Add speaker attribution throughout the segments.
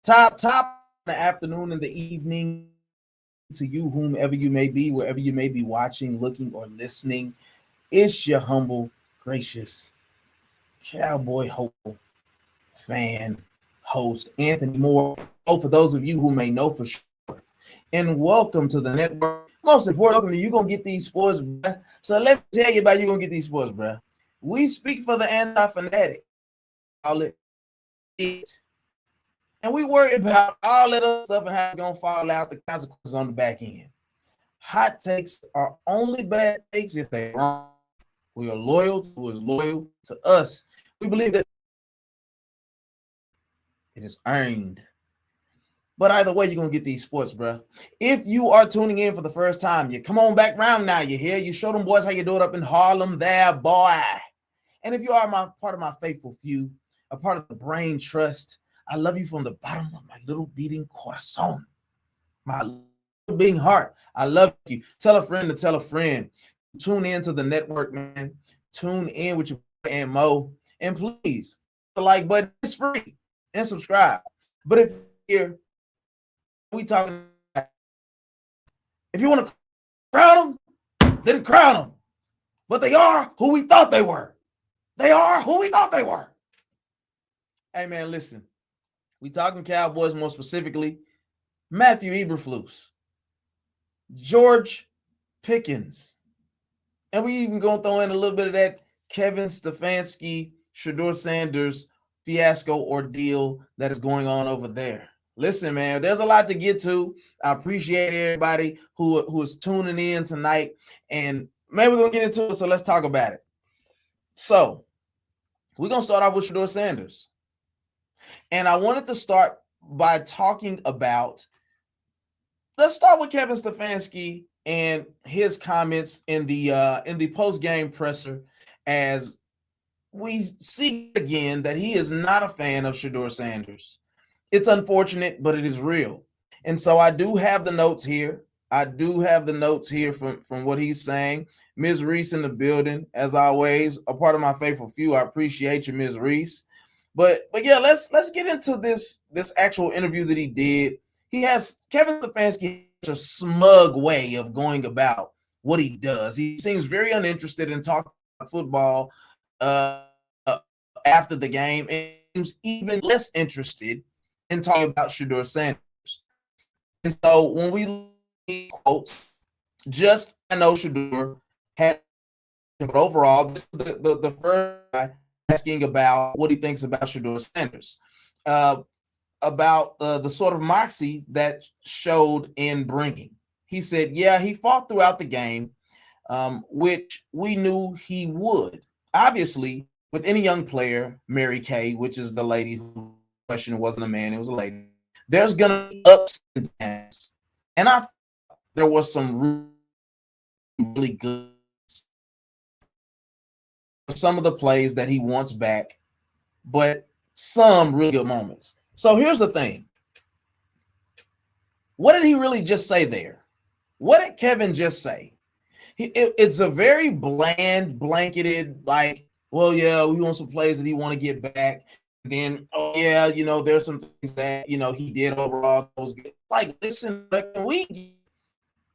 Speaker 1: Top in the afternoon and the evening to you, whomever you may be, wherever you may be watching, looking, or listening. It's your humble, gracious, cowboy hopeful fan host, Anthony Moore. Oh, for those of you who may know for sure. And welcome to the network. Most importantly, you're going to get these sports, bruh. So let me tell you about you're going to get these sports, bruh. We speak for the anti-fanatic. Call it it. And we worry about all that other stuff and how it's going to fall out, the consequences on the back end. Hot takes are only bad takes if they're wrong. We are loyal to who is loyal to us. We believe that it is earned. But either way, you're going to get these sports, bro. If you are tuning in for the first time, you come on back round now. You hear? You show them boys how you do it up in Harlem there, boy. And if you are part of my faithful few, a part of the brain trust, I love you from the bottom of my little beating corazon, my little beating heart. I love you. Tell a friend to tell a friend. Tune in to the network, man. Tune in with your and Mo. And please, the like button is free and subscribe. But if you're we talking about, if you want to crown them, then crown them. But they are who we thought they were. They are who we thought they were. Hey, man, listen. We talking Cowboys more specifically. Matthew Eberflus, George Pickens, and we even going to throw in a little bit of that Kevin Stefanski, Shedeur Sanders fiasco ordeal that is going on over there. Listen, man, there's a lot to get to. I appreciate everybody who is tuning in tonight. And maybe we're going to get into it, so let's talk about it. So we're going to start off with Shedeur Sanders. And I wanted to start by talking about, let's start with Kevin Stefanski and his comments in the post-game presser, as we see again that he is not a fan of Shedeur Sanders. It's unfortunate, but it is real. And so I do have the notes here. From what he's saying. Ms. Reese in the building, as always, a part of my faithful few. I appreciate you, Ms. Reese. But yeah, let's get into this actual interview that he did. Kevin Stefanski has a smug way of going about what he does. He seems very uninterested in talking about football after the game, and seems even less interested in talking about Shedeur Sanders. And so when we quote, just I know Shedeur had, but overall, this is the first guy asking about what he thinks about Shedeur Sanders, about the sort of moxie that showed in bringing. He said, yeah, he fought throughout the game, which we knew he would. Obviously, with any young player, Mary Kay, which is the lady who question wasn't a man, it was a lady, there's going to be ups and downs. And I thought there was some really good, some of the plays that he wants back, but some really good moments. So here's the thing. What did he really just say there? What did Kevin just say? It's a very bland, blanketed, like, well, yeah, we want some plays that he want to get back. Then, oh yeah, there's some things that he did overall. Like, listen, can we get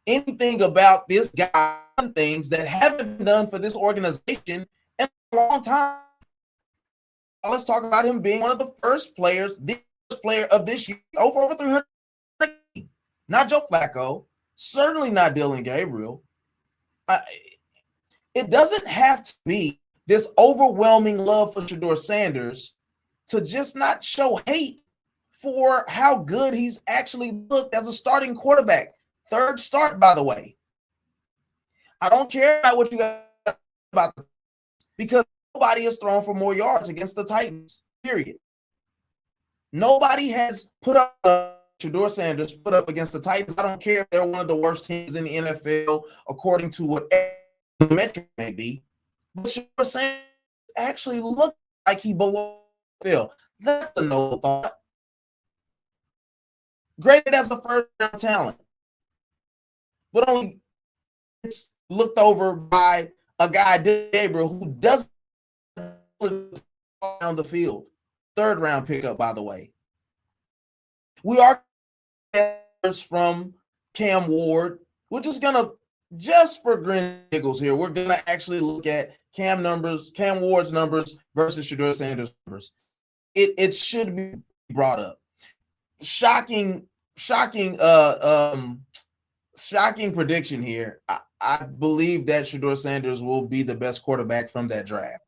Speaker 1: anything about this guy? Things that haven't been done for this organization in a long time. Let's talk about him being one of the first players, the first player of this year, over 300. Not Joe Flacco, certainly not Dylan Gabriel. It doesn't have to be this overwhelming love for Shedeur Sanders to just not show hate for how good he's actually looked as a starting quarterback. Third start, by the way. I don't care about what you got about the, because nobody has thrown for more yards against the Titans, period. Nobody has put up Shedeur Sanders put up against the Titans. I don't care if they're one of the worst teams in the NFL, according to whatever the metric may be. But Shedeur Sanders actually looked like he belonged in the field. That's the noble thought. Graded as a first-round talent, but only looked over by a guy, Gabriel, who doesn't on the field. Third-round pickup, by the way. We are from Cam Ward. We're just for grin giggles here, we're gonna actually look at Cam Ward's numbers versus Shedeur Sanders' numbers. It should be brought up. Shocking prediction here. I believe that Shedeur Sanders will be the best quarterback from that draft.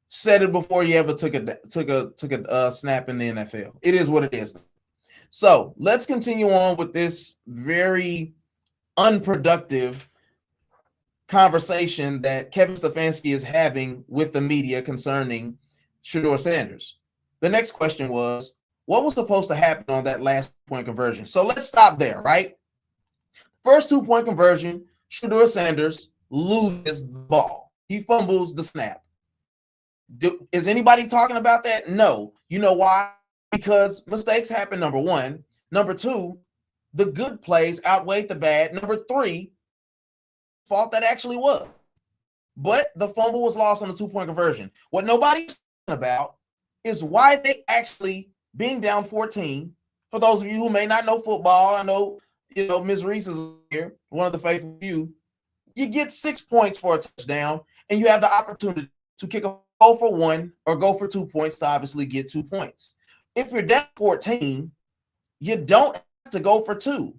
Speaker 1: Said it before you ever took a snap in the NFL. It is what it is. So let's continue on with this very unproductive conversation that Kevin Stefanski is having with the media concerning Shedeur Sanders. The next question was, what was supposed to happen on that last point conversion? So let's stop there, right? First 2-point conversion, Shedeur Sanders loses the ball. He fumbles the snap. Is anybody talking about that? No. You know why? Because mistakes happen, number one. Number two, the good plays outweighed the bad. Number three, fault that actually was. But the fumble was lost on the 2-point conversion. What nobody's talking about is why they actually, being down 14, for those of you who may not know football, I know, Ms. Reese is here, one of the faithful few, you get 6 points for a touchdown, and you have the opportunity to kick a go for 1 or go for 2 points to obviously get 2 points. If you're down 14, you don't have to go for 2,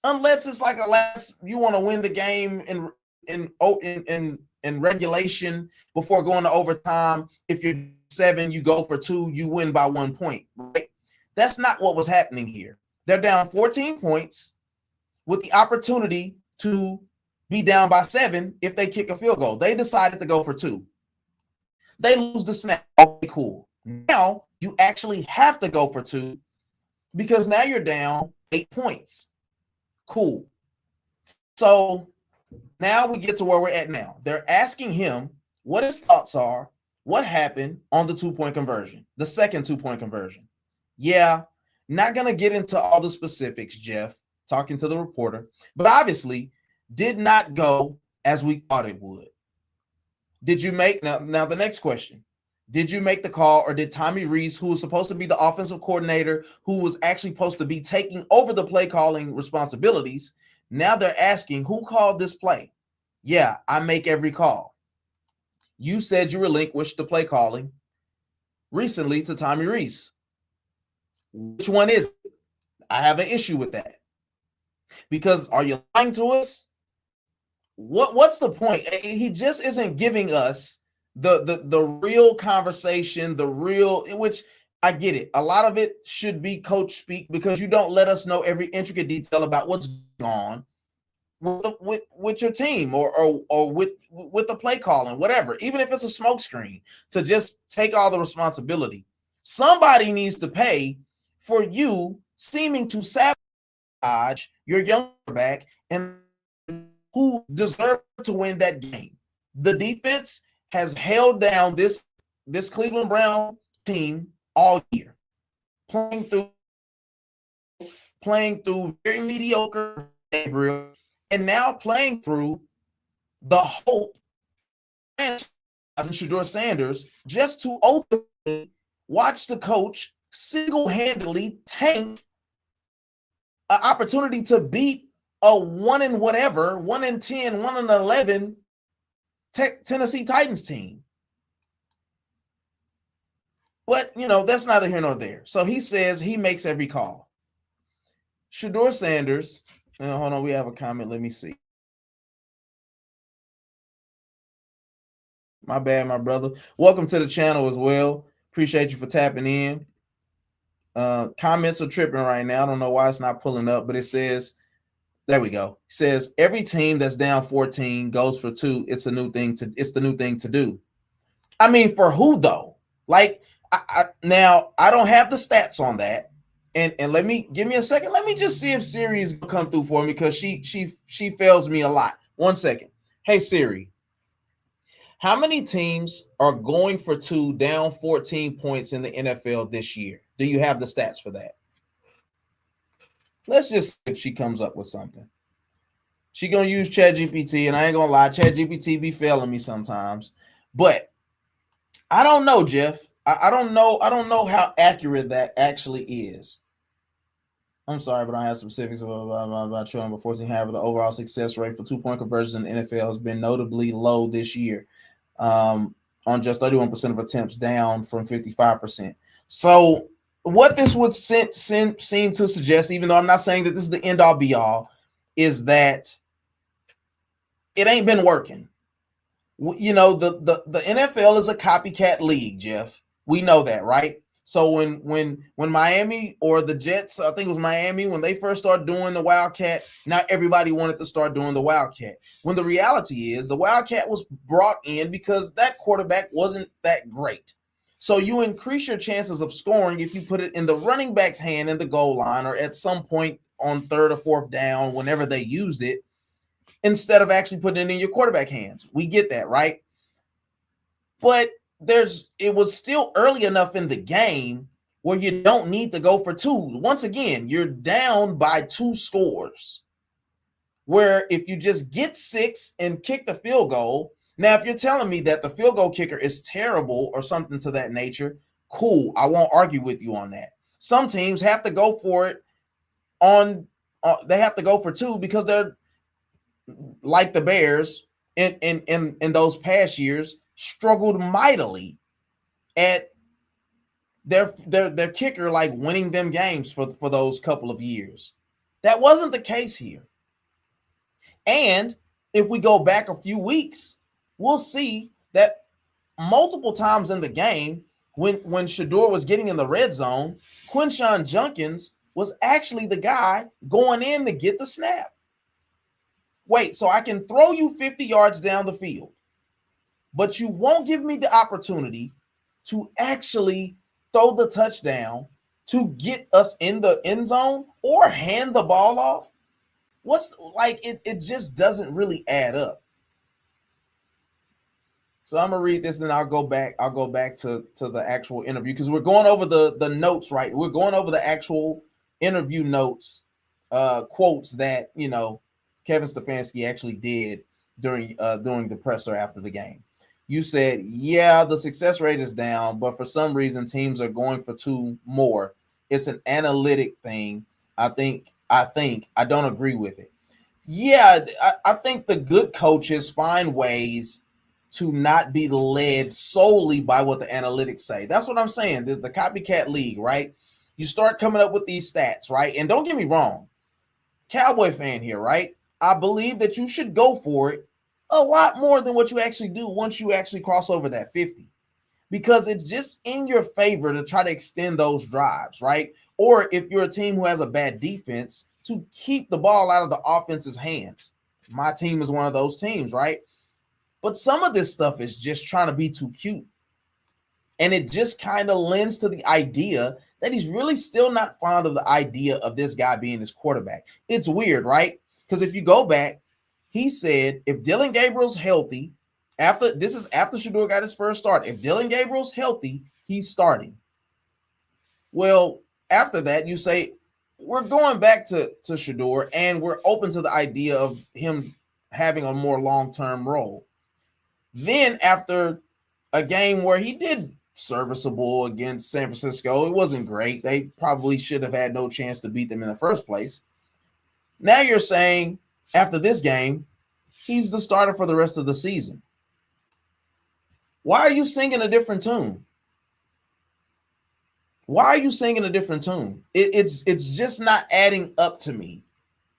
Speaker 1: unless it's like you want to win the game in regulation before going to overtime. If you're 7, you go for 2, you win by 1 point. Right? That's not what was happening here. They're down 14 points with the opportunity to be down by 7 if they kick a field goal. They decided to go for 2. They lose the snap. Okay, cool. Now you actually have to go for 2 because now you're down 8 points. Cool. So now we get to where we're at now. They're asking him what his thoughts are, what happened on the 2-point conversion, the second 2-point conversion. Yeah, not going to get into all the specifics, Jeff, talking to the reporter, but obviously did not go as we thought it would. Did you make now the next question? Did you make the call, or did Tommy Rees, who was supposed to be the offensive coordinator, who was actually supposed to be taking over the play calling responsibilities, now they're asking who called this play? Yeah, I make every call. You said you relinquished the play calling recently to Tommy Rees. Which one is it? I have an issue with that. Because are you lying to us? What's the point? He just isn't giving us the real conversation, which I get it. A lot of it should be coach speak because you don't let us know every intricate detail about what's going on with your team or with the play calling, whatever, even if it's a smoke screen, to just take all the responsibility. Somebody needs to pay for you seeming to sabotage your young quarterback and who deserve to win that game. The defense has held down this Cleveland Brown team all year, playing through very mediocre Gabriel, and now playing through the hope and Shedeur Sanders just to ultimately watch the coach single-handedly tank an opportunity to beat a 1 in 10, 1 in 11 Tennessee Titans team. But, that's neither here nor there. So he says he makes every call. Shedeur Sanders, hold on, we have a comment. Let me see. My bad, my brother. Welcome to the channel as well. Appreciate you for tapping in. Comments are tripping right now. I don't know why it's not pulling up, but it says, there we go. It says every team that's down 14 goes for 2. It's the new thing to do. I mean, for who though? Like, now I don't have the stats on that. And give me a second. Let me just see if Siri is gonna come through for me because she fails me a lot. 1 second. Hey Siri, how many teams are going for 2 down 14 points in the NFL this year? Do you have the stats for that? Let's just see if she comes up with something. She gonna use ChatGPT, and I ain't gonna lie, ChatGPT be failing me sometimes. But I don't know, Jeff. I don't know how accurate that actually is. I'm sorry, but I have specifics about showing number 14. However, the overall success rate for 2-point conversions in the NFL has been notably low this year, on just 31% of attempts, down from 55%. So what this would seem to suggest, even though I'm not saying that this is the end all be all, is that it ain't been working. You know, the NFL is a copycat league, Jeff. We know that, right? So when Miami or the Jets, I think it was Miami, when they first started doing the Wildcat, not everybody wanted to start doing the Wildcat. When the reality is the Wildcat was brought in because that quarterback wasn't that great. So you increase your chances of scoring if you put it in the running back's hand in the goal line or at some point on third or fourth down, whenever they used it, instead of actually putting it in your quarterback hands. We get that, right? But it was still early enough in the game where you don't need to go for two. Once again, you're down by 2 scores. Where if you just get 6 and kick the field goal, now if you're telling me that the field goal kicker is terrible or something to that nature, cool. I won't argue with you on that. Some teams have to go for it they have to go for 2 because they're like the Bears in those past years, struggled mightily at their kicker, like winning them games for those couple of years. That wasn't the case here. And if we go back a few weeks, we'll see that multiple times in the game, when Shedeur was getting in the red zone, Quinshon Judkins was actually the guy going in to get the snap. Wait, so I can throw you 50 yards down the field, but you won't give me the opportunity to actually throw the touchdown to get us in the end zone or hand the ball off? It just doesn't really add up. So I'm gonna read this and I'll go back to the actual interview because we're going over the notes, right? We're going over the actual interview notes, quotes that, you know, Kevin Stefanski actually did during the presser after the game. You said, yeah, the success rate is down, but for some reason teams are going for 2 more. It's an analytic thing. I don't agree with it. Yeah, I think the good coaches find ways to not be led solely by what the analytics say. That's what I'm saying. There's the copycat league, right? You start coming up with these stats, right? And don't get me wrong, Cowboy fan here, right? I believe that you should go for it a lot more than what you actually do once you actually cross over that 50, because it's just in your favor to try to extend those drives, right? Or if you're a team who has a bad defense, to keep the ball out of the offense's hands. My team is one of those teams, right? But some of this stuff is just trying to be too cute. And it just kind of lends to the idea that he's really still not fond of the idea of this guy being his quarterback. It's weird, right? Because if you go back, he said if Dillon Gabriel's healthy, after Shedeur got his first start, if Dillon Gabriel's healthy, he's starting. Well, after that, you say, we're going back to Shedeur, and we're open to the idea of him having a more long-term role. Then after a game where he did serviceable against San Francisco, it wasn't great. They probably should have had no chance to beat them in the first place. Now you're saying after this game, he's the starter for the rest of the season. Why are you singing a different tune? Why are you singing a different tune? It's just not adding up to me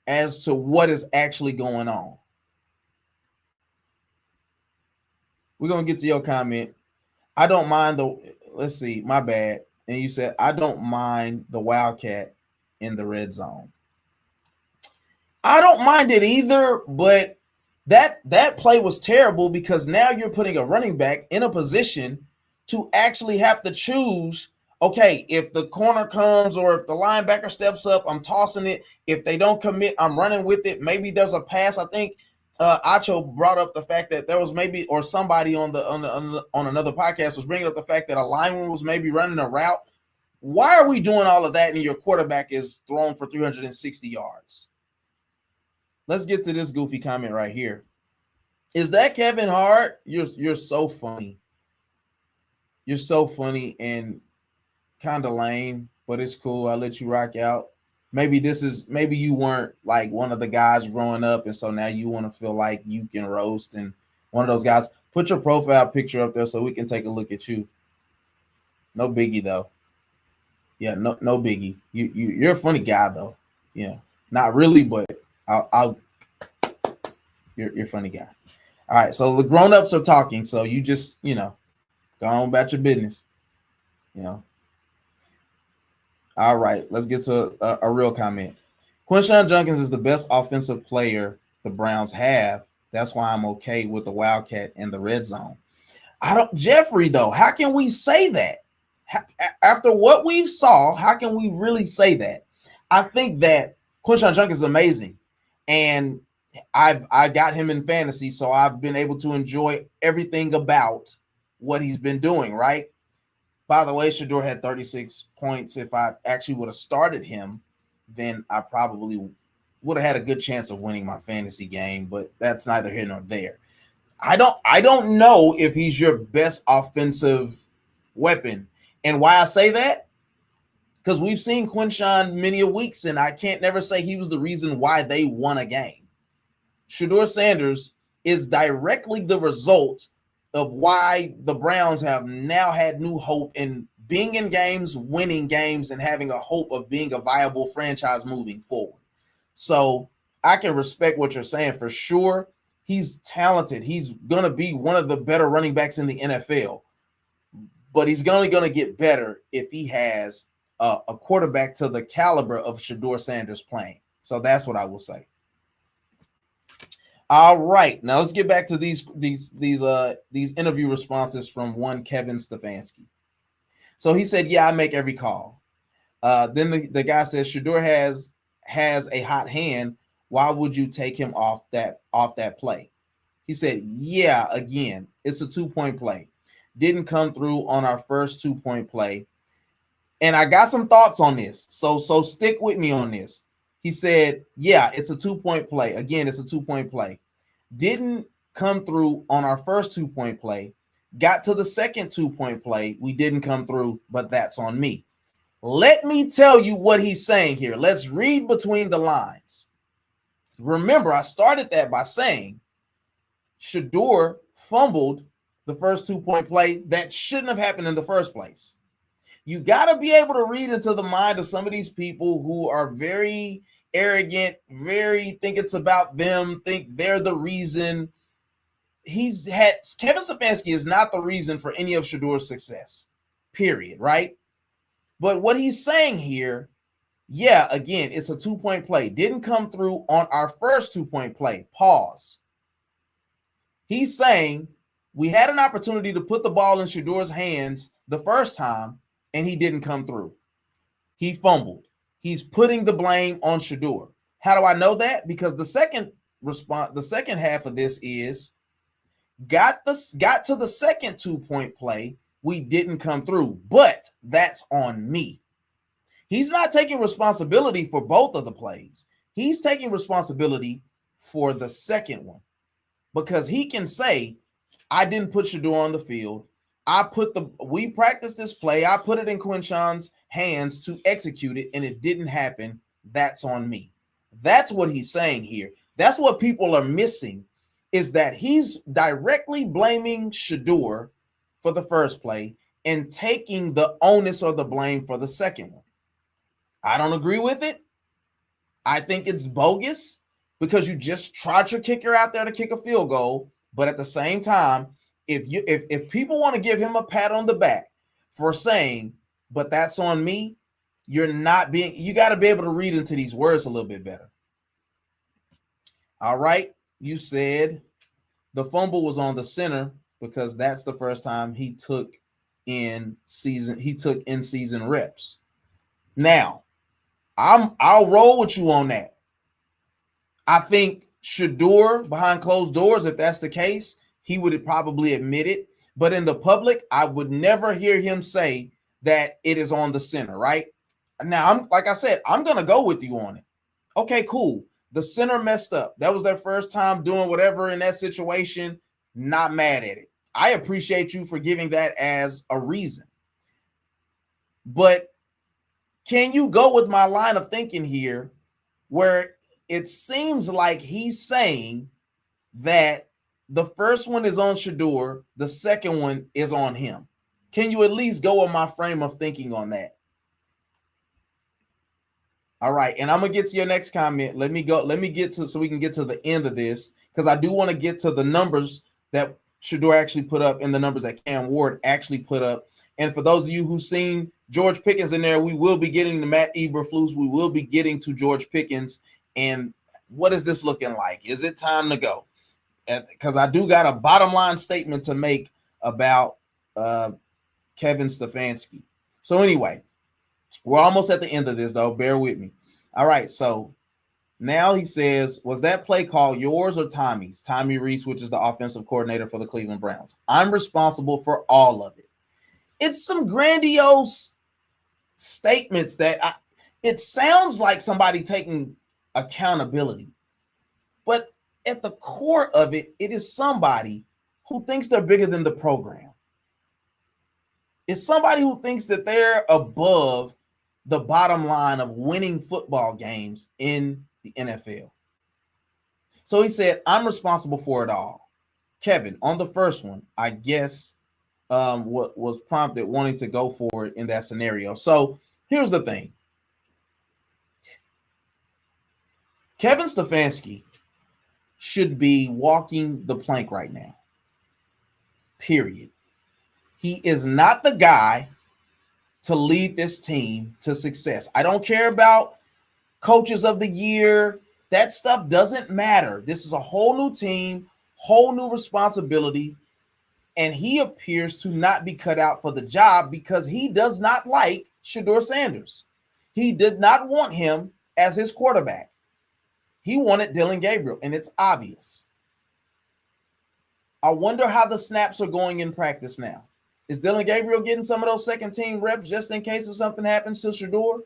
Speaker 1: as to what is actually going on. We're going to get to your comment. I don't mind let's see, my bad. And you said, I don't mind the Wildcat in the red zone. I don't mind it either, but that play was terrible because now you're putting a running back in a position to actually have to choose, okay, if the corner comes or if the linebacker steps up, I'm tossing it. If they don't commit, I'm running with it. Maybe there's a pass. I think Acho brought up the fact that there was maybe, or somebody on another podcast was bringing up the fact that a lineman was maybe running a route. Why are we doing all of that and your quarterback is thrown for 360 yards? Let's get to this goofy comment right here. Is that Kevin Hart? You're so funny. You're so funny and kind of lame, but it's cool. I'll let you rock out. maybe you weren't like one of the guys growing up, and so now you want to feel like you can roast and one of those guys. Put your profile picture up there so we can take a look at you. No biggie though. Yeah, no biggie. You're a funny guy though. Yeah, not really, but I'll you're a funny guy. All right, so the grown-ups are talking, so you just go on about your business. All right, let's get to a real comment. Quinshon Judkins is the best offensive player the Browns have. That's why I'm okay with the Wildcat in the red zone. Jeffrey, though, how can we say that? After what we saw, how can we really say that? I think that Quinshon Judkins is amazing. And I got him in fantasy, so I've been able to enjoy everything about what he's been doing, right? By the way, Shedeur had 36 points. If I actually would have started him, then I probably would have had a good chance of winning my fantasy game, but that's neither here nor there. I don't know if he's your best offensive weapon. And why I say that? Because we've seen Quinshon many a weeks, and I can't never say he was the reason why they won a game. Shedeur Sanders is directly the result of why the Browns have now had new hope in being in games, winning games, and having a hope of being a viable franchise moving forward. So I can respect what you're saying for sure. He's talented. He's going to be one of the better running backs in the NFL. But he's only going to get better if he has a quarterback to the caliber of Shedeur Sanders playing. So that's what I will say. All right, now let's get back to these interview responses from one Kevin Stefanski. So he said, "Yeah, I make every call." Then the guy says, "Shedeur has a hot hand. Why would you take him off that play?" He said, "Yeah, again, it's a 2-point play. Didn't come through on our first 2-point play." And I got some thoughts on this, so stick with me on this. He said, "Yeah, it's a 2-point play. Again, it's a 2-point play. Didn't come through on our first 2-point play. Got to the second 2-point play. We didn't come through, but that's on me." Let me tell you what he's saying here. Let's read between the lines. Remember, I started that by saying Shedeur fumbled the first 2-point play that shouldn't have happened in the first place. You got to be able to read into the mind of some of these people who are very arrogant, very think it's about them, think they're the reason. Kevin Stefanski is not the reason for any of Shedeur's success, period, right? But what he's saying here, yeah, again, it's a 2-point play. Didn't come through on our first 2-point play. Pause. He's saying we had an opportunity to put the ball in Shedeur's hands the first time, and he didn't come through. He fumbled. He's putting the blame on Shedeur. How do I know that? Because the second half of this is got to the second 2-point play. We didn't come through, but that's on me. He's not taking responsibility for both of the plays. He's taking responsibility for the second one because he can say, I didn't put Shedeur on the field. We practiced this play. I put it in Quinshon's hands to execute it, and it didn't happen. That's on me. That's what he's saying here. That's what people are missing, is that he's directly blaming Shedeur for the first play and taking the onus or the blame for the second one. I don't agree with it. I think it's bogus because you just tried your kicker out there to kick a field goal, but at the same time, if people want to give him a pat on the back for saying, but that's on me, you got to be able to read into these words a little bit better. All right. You said the fumble was on the center because that's the first time he took in season reps. Now, I'll roll with you on that. I think Shedeur behind closed doors, if that's the case, he would probably admit it. But in the public, I would never hear him say that it is on the center, right? Now, like I said, I'm going to go with you on it. Okay, cool. The center messed up. That was their first time doing whatever in that situation. Not mad at it. I appreciate you for giving that as a reason. But Can you go with my line of thinking here where it seems like he's saying that the first one is on Shedeur, the second one is on him? Can you at least go with my frame of thinking on that? All right, and I'm gonna get to your next comment. Let me get to, so we can get to the end of this, because I do want to get to the numbers that Shedeur actually put up and the numbers that Cam Ward actually put up. And for those of you who've seen George Pickens in there, we will be getting to Matt Eberflus. We will be getting to George Pickens. And what is this looking like? Is it time to go? Because I do got a bottom line statement to make about Kevin Stefanski. So anyway, we're almost at the end of this, though. Bear with me. All right, so now he says, was that play call yours or Tommy's? Tommy Rees, which is the offensive coordinator for the Cleveland Browns. I'm responsible for all of it. It's some grandiose statements that it sounds like somebody taking accountability. But at the core of it, it is somebody who thinks they're bigger than the program. It's somebody who thinks that they're above the bottom line of winning football games in the NFL. So he said, I'm responsible for it all. Kevin, on the first one, I guess what was prompted wanting to go for it in that scenario. So here's the thing. Kevin Stefanski should be walking the plank right now. Period. He is not the guy to lead this team to success. I don't care about coaches of the year. That stuff doesn't matter. This is a whole new team, whole new responsibility, and he appears to not be cut out for the job because he does not like Shedeur Sanders. He did not want him as his quarterback. He wanted Dillon Gabriel, and it's obvious. I wonder how the snaps are going in practice now. Is Dillon Gabriel getting some of those second-team reps just in case if something happens to Shedeur?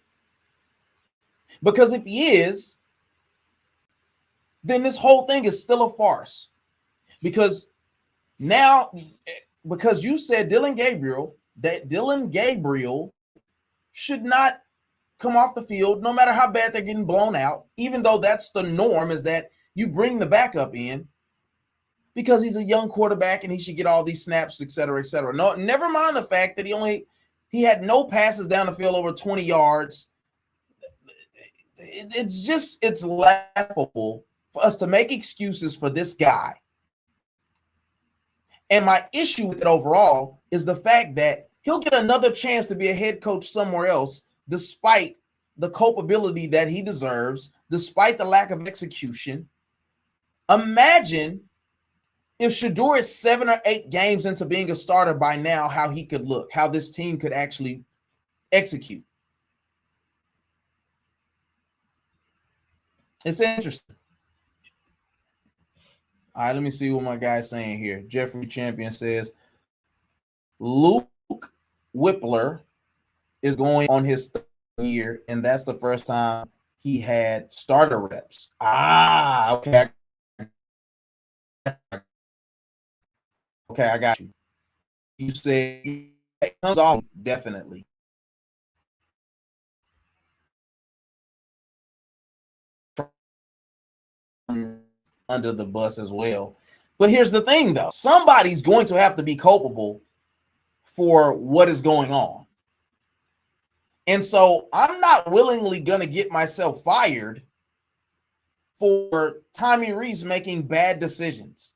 Speaker 1: Because if he is, then this whole thing is still a farce. Because now, because you said Dillon Gabriel should not come off the field no matter how bad they're getting blown out, even though that's the norm, is that you bring the backup in because he's a young quarterback and he should get all these snaps, et cetera, et cetera. No, never mind the fact that he had no passes down the field over 20 yards. It's laughable for us to make excuses for this guy. And my issue with it overall is the fact that he'll get another chance to be a head coach somewhere else, despite the culpability that he deserves, despite the lack of execution. Imagine if Shedeur is 7 or 8 games into being a starter by now, how he could look, how this team could actually execute. It's interesting. All right, let me see what my guy's saying here. Jeffrey Champion says, Luke Whippler is going on his 3rd year, and that's the first time he had starter reps. Okay. Okay, I got you. You said it comes off definitely. Under the bus as well. But here's the thing, though. Somebody's going to have to be culpable for what is going on. And so I'm not willingly going to get myself fired for Tommy Rees making bad decisions.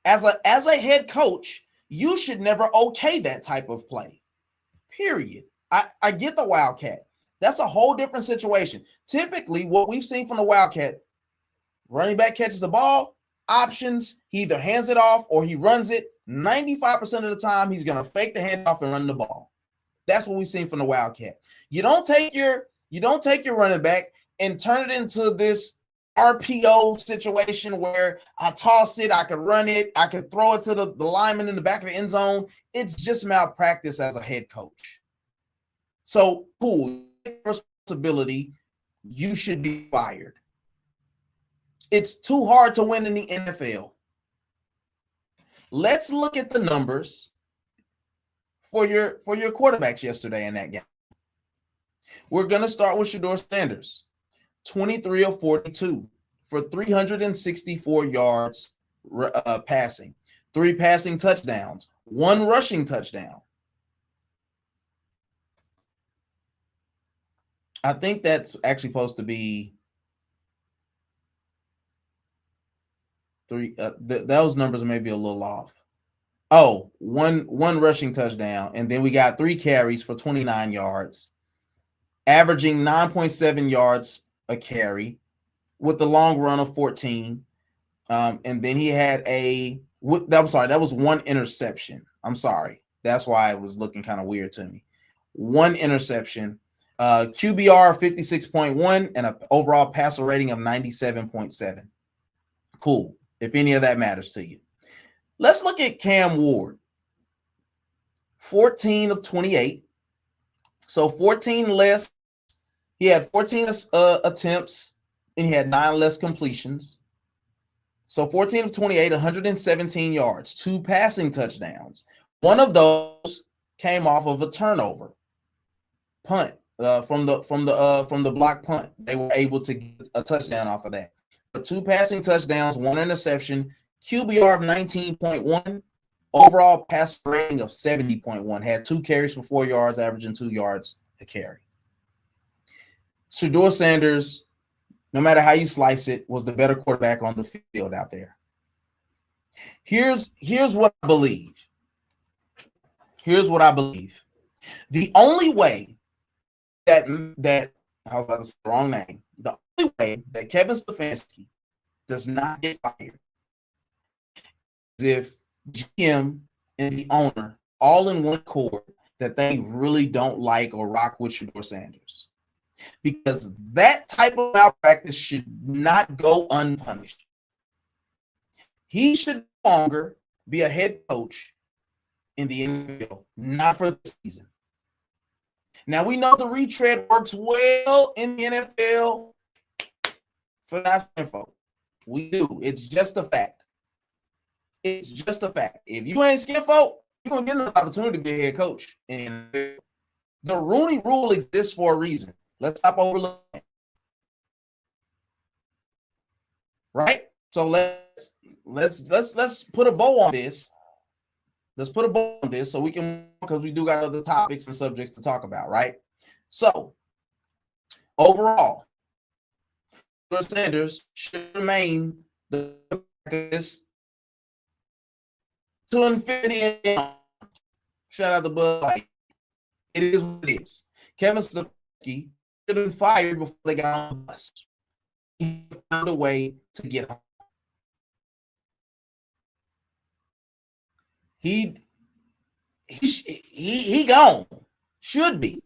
Speaker 1: As a head coach, you should never okay that type of play. Period. I get the Wildcat. That's a whole different situation. Typically, what we've seen from the Wildcat, running back catches the ball, options, he either hands it off or he runs it. 95% of the time, he's going to fake the handoff and run the ball. That's what we've seen from the Wildcat. You don't take your running back and turn it into this RPO situation where I toss it, I could run it, I could throw it to the lineman in the back of the end zone. It's just malpractice as a head coach. So, cool, responsibility, you should be fired. It's too hard to win in the NFL. Let's look at the numbers for your quarterbacks yesterday in that game. We're going to start with Shedeur Sanders, 23 of 42 for 364 yards passing, 3 passing touchdowns, 1 rushing touchdown. I think that's actually supposed to be 3. Those numbers may be a little off. Oh, one rushing touchdown, and then we got 3 carries for 29 yards, averaging 9.7 yards a carry with the long run of 14. And then he had that was 1 interception. I'm sorry. That's why it was looking kind of weird to me. 1 interception, QBR 56.1, and an overall passer rating of 97.7. Cool. If any of that matters to you. Let's look at Cam Ward. 14 of 28. So 14 less. He had 14 attempts, and he had 9 less completions. So 14 of 28, 117 yards, 2 passing touchdowns. One of those came off of a turnover punt from the block punt. They were able to get a touchdown off of that. But 2 passing touchdowns, 1 interception, QBR of 19.1, overall passer rating of 70.1. Had 2 carries for 4 yards, averaging 2 yards a carry. Shedeur Sanders, no matter how you slice it, was the better quarterback on the field out there. Here's what I believe. The only way that I was about to say the wrong name. The only way that Kevin Stefanski does not get fired is if GM and the owner all in one accord that they really don't like or rock with Shedeur Sanders. Because that type of malpractice should not go unpunished. He should no longer be a head coach in the NFL, not for the season. Now, we know the retread works well in the NFL for non-info. We do. It's just a fact. If you ain't skin folk, you're going to get an opportunity to be a head coach. And the Rooney Rule exists for a reason. Let's stop overlooking it. Right? So let's put a bow on this. Let's put a bow on this so we can, because we do got other topics and subjects to talk about, right? So overall, Sanders should remain the to infinity and shout out to Bud Light. It is what it is. Kevin Stefanski should have been fired before they got on the bus. He found a way to get home. He gone. Should be.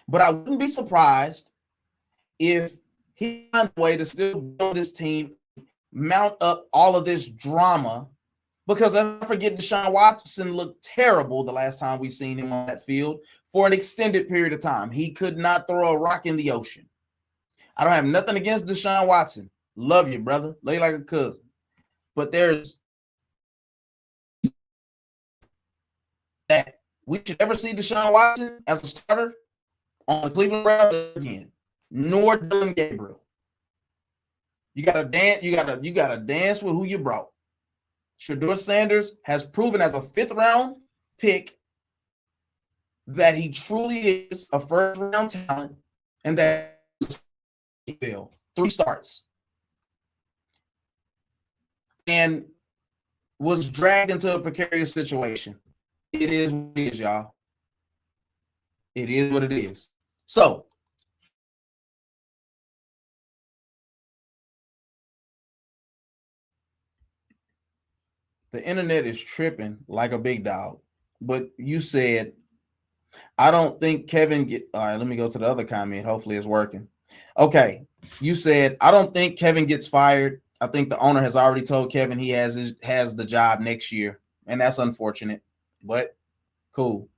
Speaker 1: But I wouldn't be surprised if he found a way to still build this team, mount up all of this drama. Because I forget Deshaun Watson looked terrible the last time we seen him on that field for an extended period of time. He could not throw a rock in the ocean. I don't have nothing against Deshaun Watson. Love you, brother. Lay like a cousin. But there's that we should ever see Deshaun Watson as a starter on the Cleveland Browns again, nor Dylan Gabriel. You gotta dance. You gotta dance with who you brought. Shedeur Sanders has proven as a 5th round pick that he truly is a 1st round talent, and that 3 starts and was dragged into a precarious situation. It is what it is, y'all. It is what it is. So, the internet is tripping like a big dog. But you said, I don't think Kevin all right, let me go to the other comment. Hopefully it's working. Okay. You said, I don't think Kevin gets fired. I think the owner has already told Kevin he has the job next year. And that's unfortunate, but cool.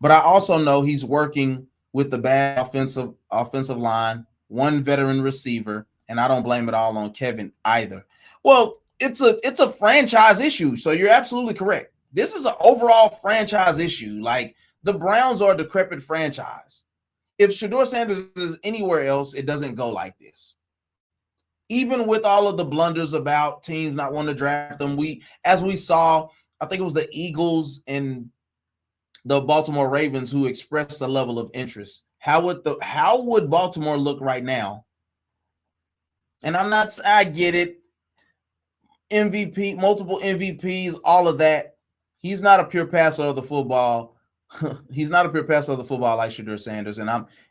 Speaker 1: But I also know he's working with the bad offensive line, 1 veteran receiver, and I don't blame it all on Kevin either. Well, it's a franchise issue, so you're absolutely correct. This is an overall franchise issue. Like, the Browns are a decrepit franchise. If Shedeur Sanders is anywhere else, it doesn't go like this. Even with all of the blunders about teams not wanting to draft them, as we saw, I think it was the Eagles and the Baltimore Ravens who expressed a level of interest. How would Baltimore look right now? And I get it. MVP, multiple MVPs, all of that. He's not a pure passer of the football. He's not a pure passer of the football like Shedeur Sanders. And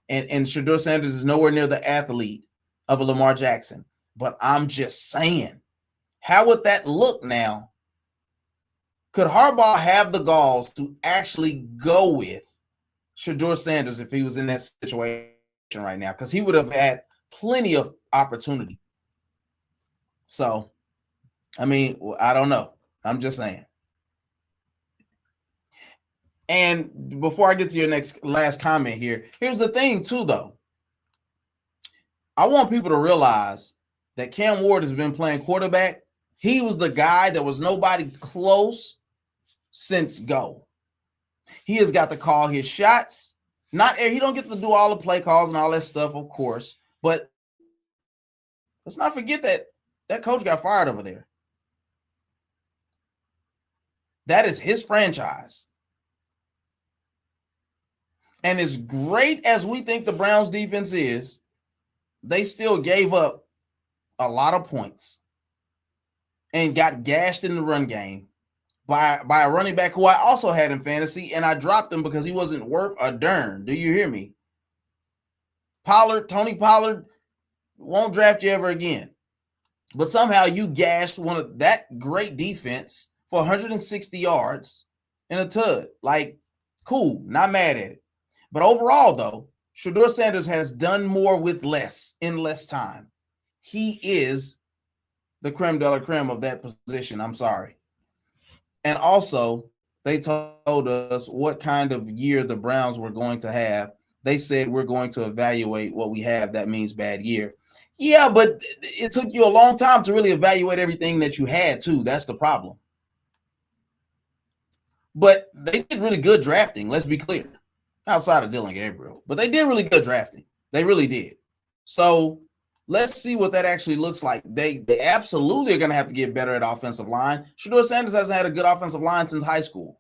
Speaker 1: Shedeur Sanders is nowhere near the athlete of a Lamar Jackson. But I'm just saying, how would that look now? Could Harbaugh have the galls to actually go with Shedeur Sanders if he was in that situation right now? Because he would have had plenty of opportunity. So, I mean, I don't know. I'm just saying. And before I get to your last comment here, here's the thing too, though. I want people to realize that Cam Ward has been playing quarterback. He was the guy that was nobody close since go. He has got to call his shots. He don't get to do all the play calls and all that stuff, of course. But let's not forget that coach got fired over there. That is his franchise. And as great as we think the Browns defense is, they still gave up a lot of points and got gashed in the run game by a running back who I also had in fantasy, and I dropped him because he wasn't worth a darn. Do you hear me? Tony Pollard won't draft you ever again. But somehow you gashed one of that great defense for 160 yards in a tud. Like, cool, not mad at it. But overall, though, Shedeur Sanders has done more with less in less time. He is the creme de la creme of that position. I'm sorry. And also, they told us what kind of year the Browns were going to have. They said we're going to evaluate what we have. That means bad year. Yeah, but it took you a long time to really evaluate everything that you had, too. That's the problem. But they did really good drafting, let's be clear, outside of Dylan Gabriel. But they did really good drafting. They really did. So let's see what that actually looks like. They absolutely are going to have to get better at offensive line. Shedeur Sanders hasn't had a good offensive line since high school.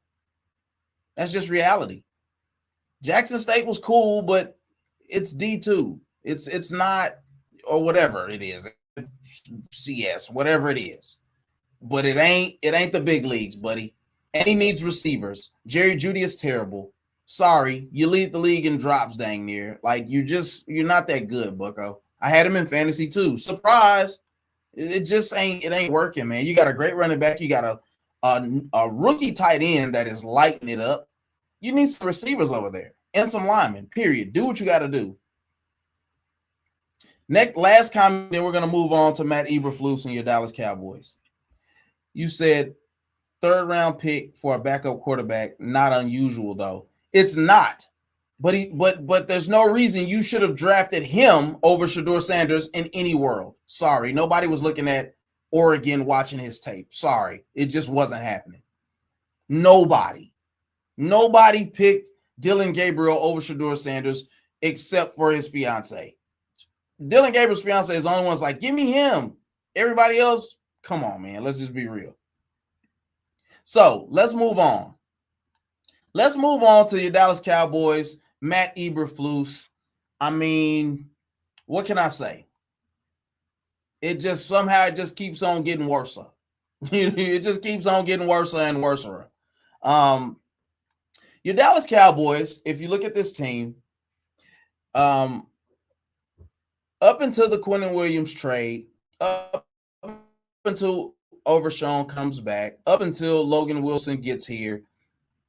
Speaker 1: That's just reality. Jackson State was cool, but it's D2. It's not, or whatever it is, CS, whatever it is. But it ain't the big leagues, buddy. And he needs receivers. Jerry Jeudy is terrible. Sorry, you lead the league in drops dang near. Like, you're not that good, bucko. I had him in fantasy too. Surprise. It ain't working, man. You got a great running back. You got a rookie tight end that is lighting it up. You need some receivers over there and some linemen, period. Do what you got to do. Last comment, then we're going to move on to Matt Eberflus and your Dallas Cowboys. You said third round pick for a backup quarterback, not unusual though. It's not. But there's no reason you should have drafted him over Shedeur Sanders in any world. Sorry, nobody was looking at Oregon watching his tape. Sorry, it just wasn't happening. Nobody picked Dylan Gabriel over Shedeur Sanders except for his fiance. Dylan Gabriel's fiance is the only one that's like, give me him. Everybody else, come on, man. Let's just be real. So let's move on. Let's move on to your Dallas Cowboys, Matt Eberflus. I mean, what can I say? It just keeps on getting worse. It just keeps on getting worse and worse. Your Dallas Cowboys, if you look at this team, up until the Quinnen Williams trade, up until Overshawn comes back, up until Logan Wilson gets here,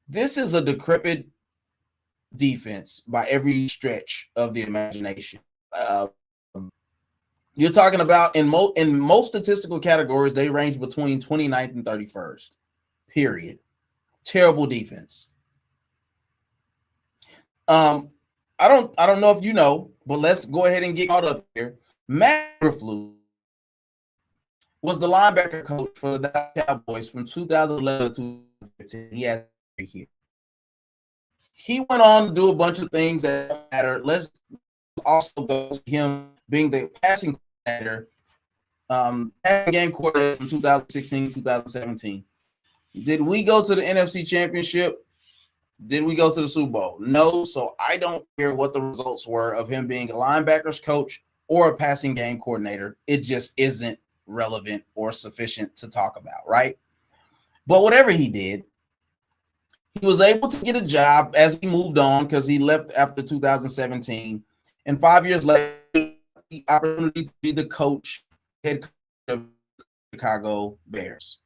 Speaker 1: this is a decrepit defense by every stretch of the imagination. You're talking about in most statistical categories, they range between 29th and 31st. Period. Terrible defense. I don't know if you know, but let's go ahead and get caught up here. Matt Eberflus was the linebacker coach for the Cowboys from 2011 to 2015. He has here. He went on to do a bunch of things that don't matter. Let's also go to him being the passing coordinator, passing game coordinator from 2016, 2017. Did we go to the NFC Championship? Did we go to the Super Bowl? No. So I don't care what the results were of him being a linebackers coach or a passing game coordinator. It just isn't relevant or sufficient to talk about, right? But whatever he did, he was able to get a job as he moved on because he left after 2017. And 5 years later, the opportunity to be the coach, head coach of the Chicago Bears.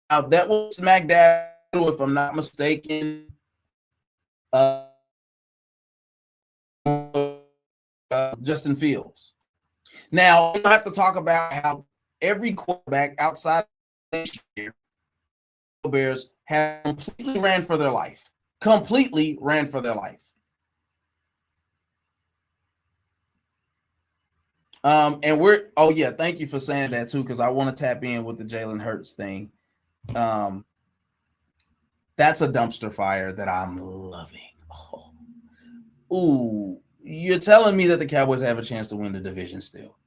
Speaker 1: Now, that was smack dab, if I'm not mistaken, Justin Fields. Now, we have to talk about how every quarterback outside of this year, the Bears have completely ran for their life. Completely ran for their life. And we're, oh yeah, thank you for saying that too, because I want to tap in with the Jalen Hurts thing. That's a dumpster fire that I'm loving. Oh. Ooh, you're telling me that the Cowboys have a chance to win the division still.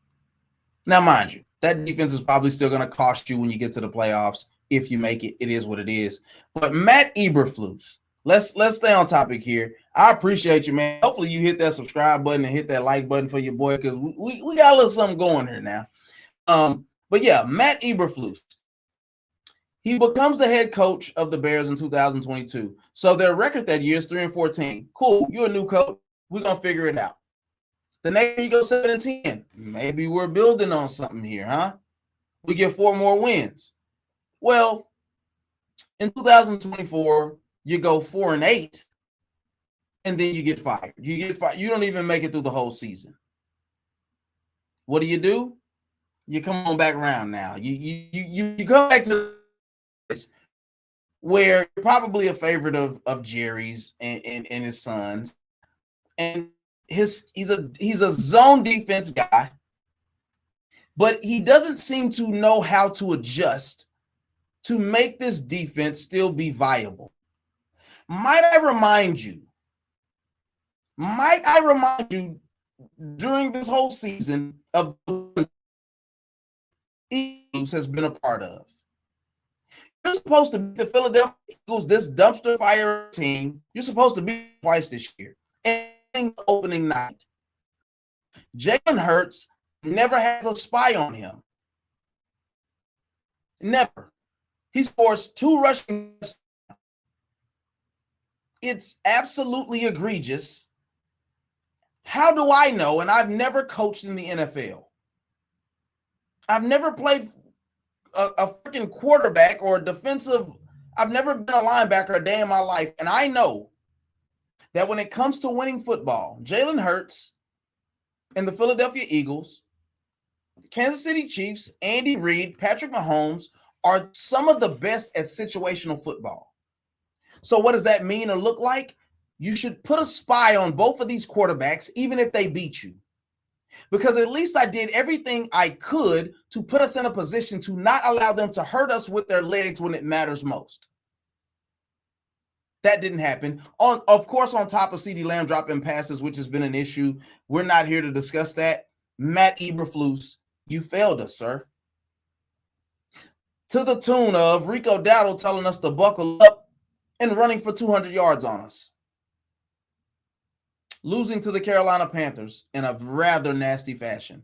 Speaker 1: Now, mind you, that defense is probably still going to cost you when you get to the playoffs. If you make it, it is what it is. But Matt Eberflus, let's stay on topic here. I appreciate you, man. Hopefully you hit that subscribe button and hit that like button for your boy, because we got a little something going here now. But yeah, Matt Eberflus. He becomes the head coach of the Bears in 2022. So their record that year is 3-14. Cool, you're a new coach. We're going to figure it out. The next year you go 7-10. Maybe we're building on something here, huh? We get 4 more wins. Well, in 2024, you go 4-8, and then you get fired. You get fired. You don't even make it through the whole season. What do? You come on back around now. You come back to where you're probably a favorite of Jerry's and his sons, and he's a zone defense guy, but he doesn't seem to know how to adjust to make this defense still be viable. Might I remind you during this whole season of the Eagles has been a part of. You're supposed to be the Philadelphia Eagles, this dumpster fire team. You're supposed to be twice this year. And opening night, Jalen Hurts never has a spy on him. Never. He scores 2 rushing. It's absolutely egregious. How do I know? And I've never coached in the NFL. I've never played a freaking quarterback or a defensive. I've never been a linebacker a day in my life. And I know that when it comes to winning football, Jalen Hurts and the Philadelphia Eagles, the Kansas City Chiefs, Andy Reid, Patrick Mahomes are some of the best at situational football. So what does that mean or look like? You should put a spy on both of these quarterbacks, even if they beat you. Because at least I did everything I could to put us in a position to not allow them to hurt us with their legs when it matters most. That didn't happen. Of course, on top of CeeDee Lamb dropping passes, which has been an issue. We're not here to discuss that. Matt Eberflus, you failed us, sir. To the tune of Rico Dowdle telling us to buckle up and running for 200 yards on us. Losing to the Carolina Panthers in a rather nasty fashion.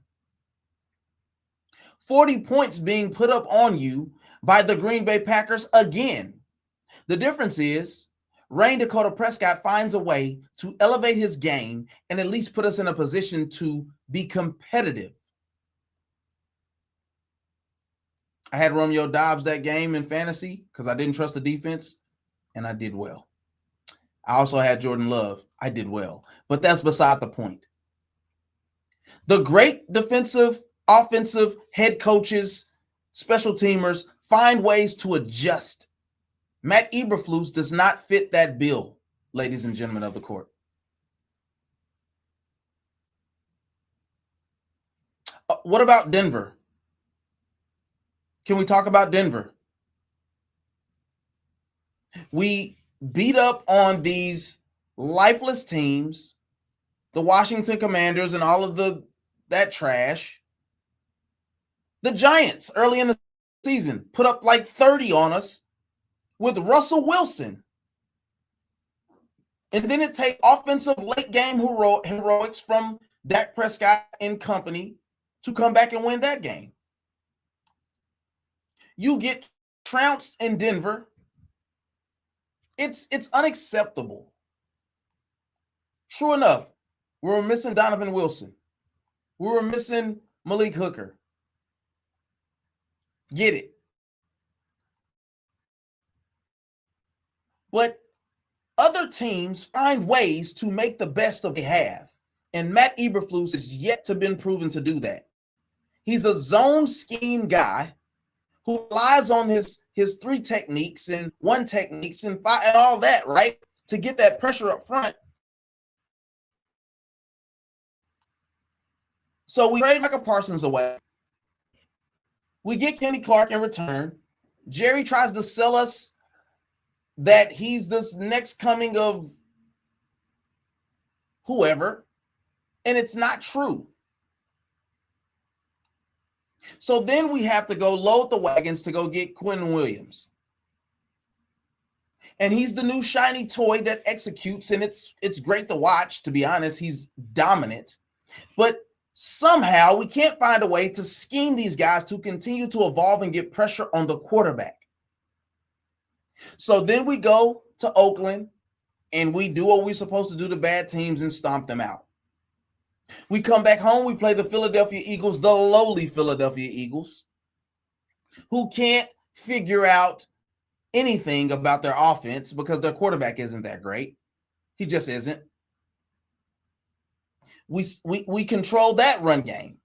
Speaker 1: 40 points being put up on you by the Green Bay Packers again. The difference is Rayne Dakota Prescott finds a way to elevate his game and at least put us in a position to be competitive. I had Romeo Doubs that game in fantasy because I didn't trust the defense, and I did well. I also had Jordan Love. I did well. But that's beside the point. The great defensive, offensive head coaches, special teamers find ways to adjust. Matt Eberflus does not fit that bill, ladies and gentlemen of the court. What about Denver? Can we talk about Denver? We beat up on these lifeless teams, the Washington Commanders and all of that trash. The Giants early in the season put up like 30 on us with Russell Wilson. And then it takes offensive late game heroics from Dak Prescott and company to come back and win that game. You get trounced in Denver. It's unacceptable. True enough, we were missing Donovan Wilson. We were missing Malik Hooker. Get it. But other teams find ways to make the best of what they have. And Matt Eberflus has yet to been proven to do that. He's a zone scheme guy who relies on his 3 techniques and 1 techniques and 5 and all that, right? To get that pressure up front. So we trade Micah Parsons away. We get Kenny Clark in return. Jerry tries to sell us that he's this next coming of whoever, and it's not true. So then we have to go load the wagons to go get Quinn Williams. And he's the new shiny toy that executes, and it's great to watch, to be honest. He's dominant. But somehow we can't find a way to scheme these guys to continue to evolve and get pressure on the quarterback. So then we go to Oakland and we do what we're supposed to do to bad teams and stomp them out. We come back home, we play the Philadelphia Eagles, the lowly Philadelphia Eagles, who can't figure out anything about their offense because their quarterback isn't that great. He just isn't. We control that run game.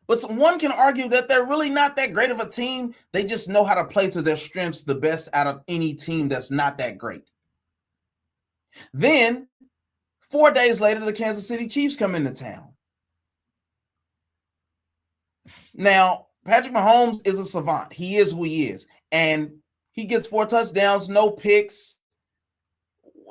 Speaker 1: But one can argue that they're really not that great of a team. They just know how to play to their strengths the best out of any team that's not that great. Then 4 days later, the Kansas City Chiefs come into town. Now, Patrick Mahomes is a savant. He is who he is. And he gets 4 touchdowns, no picks.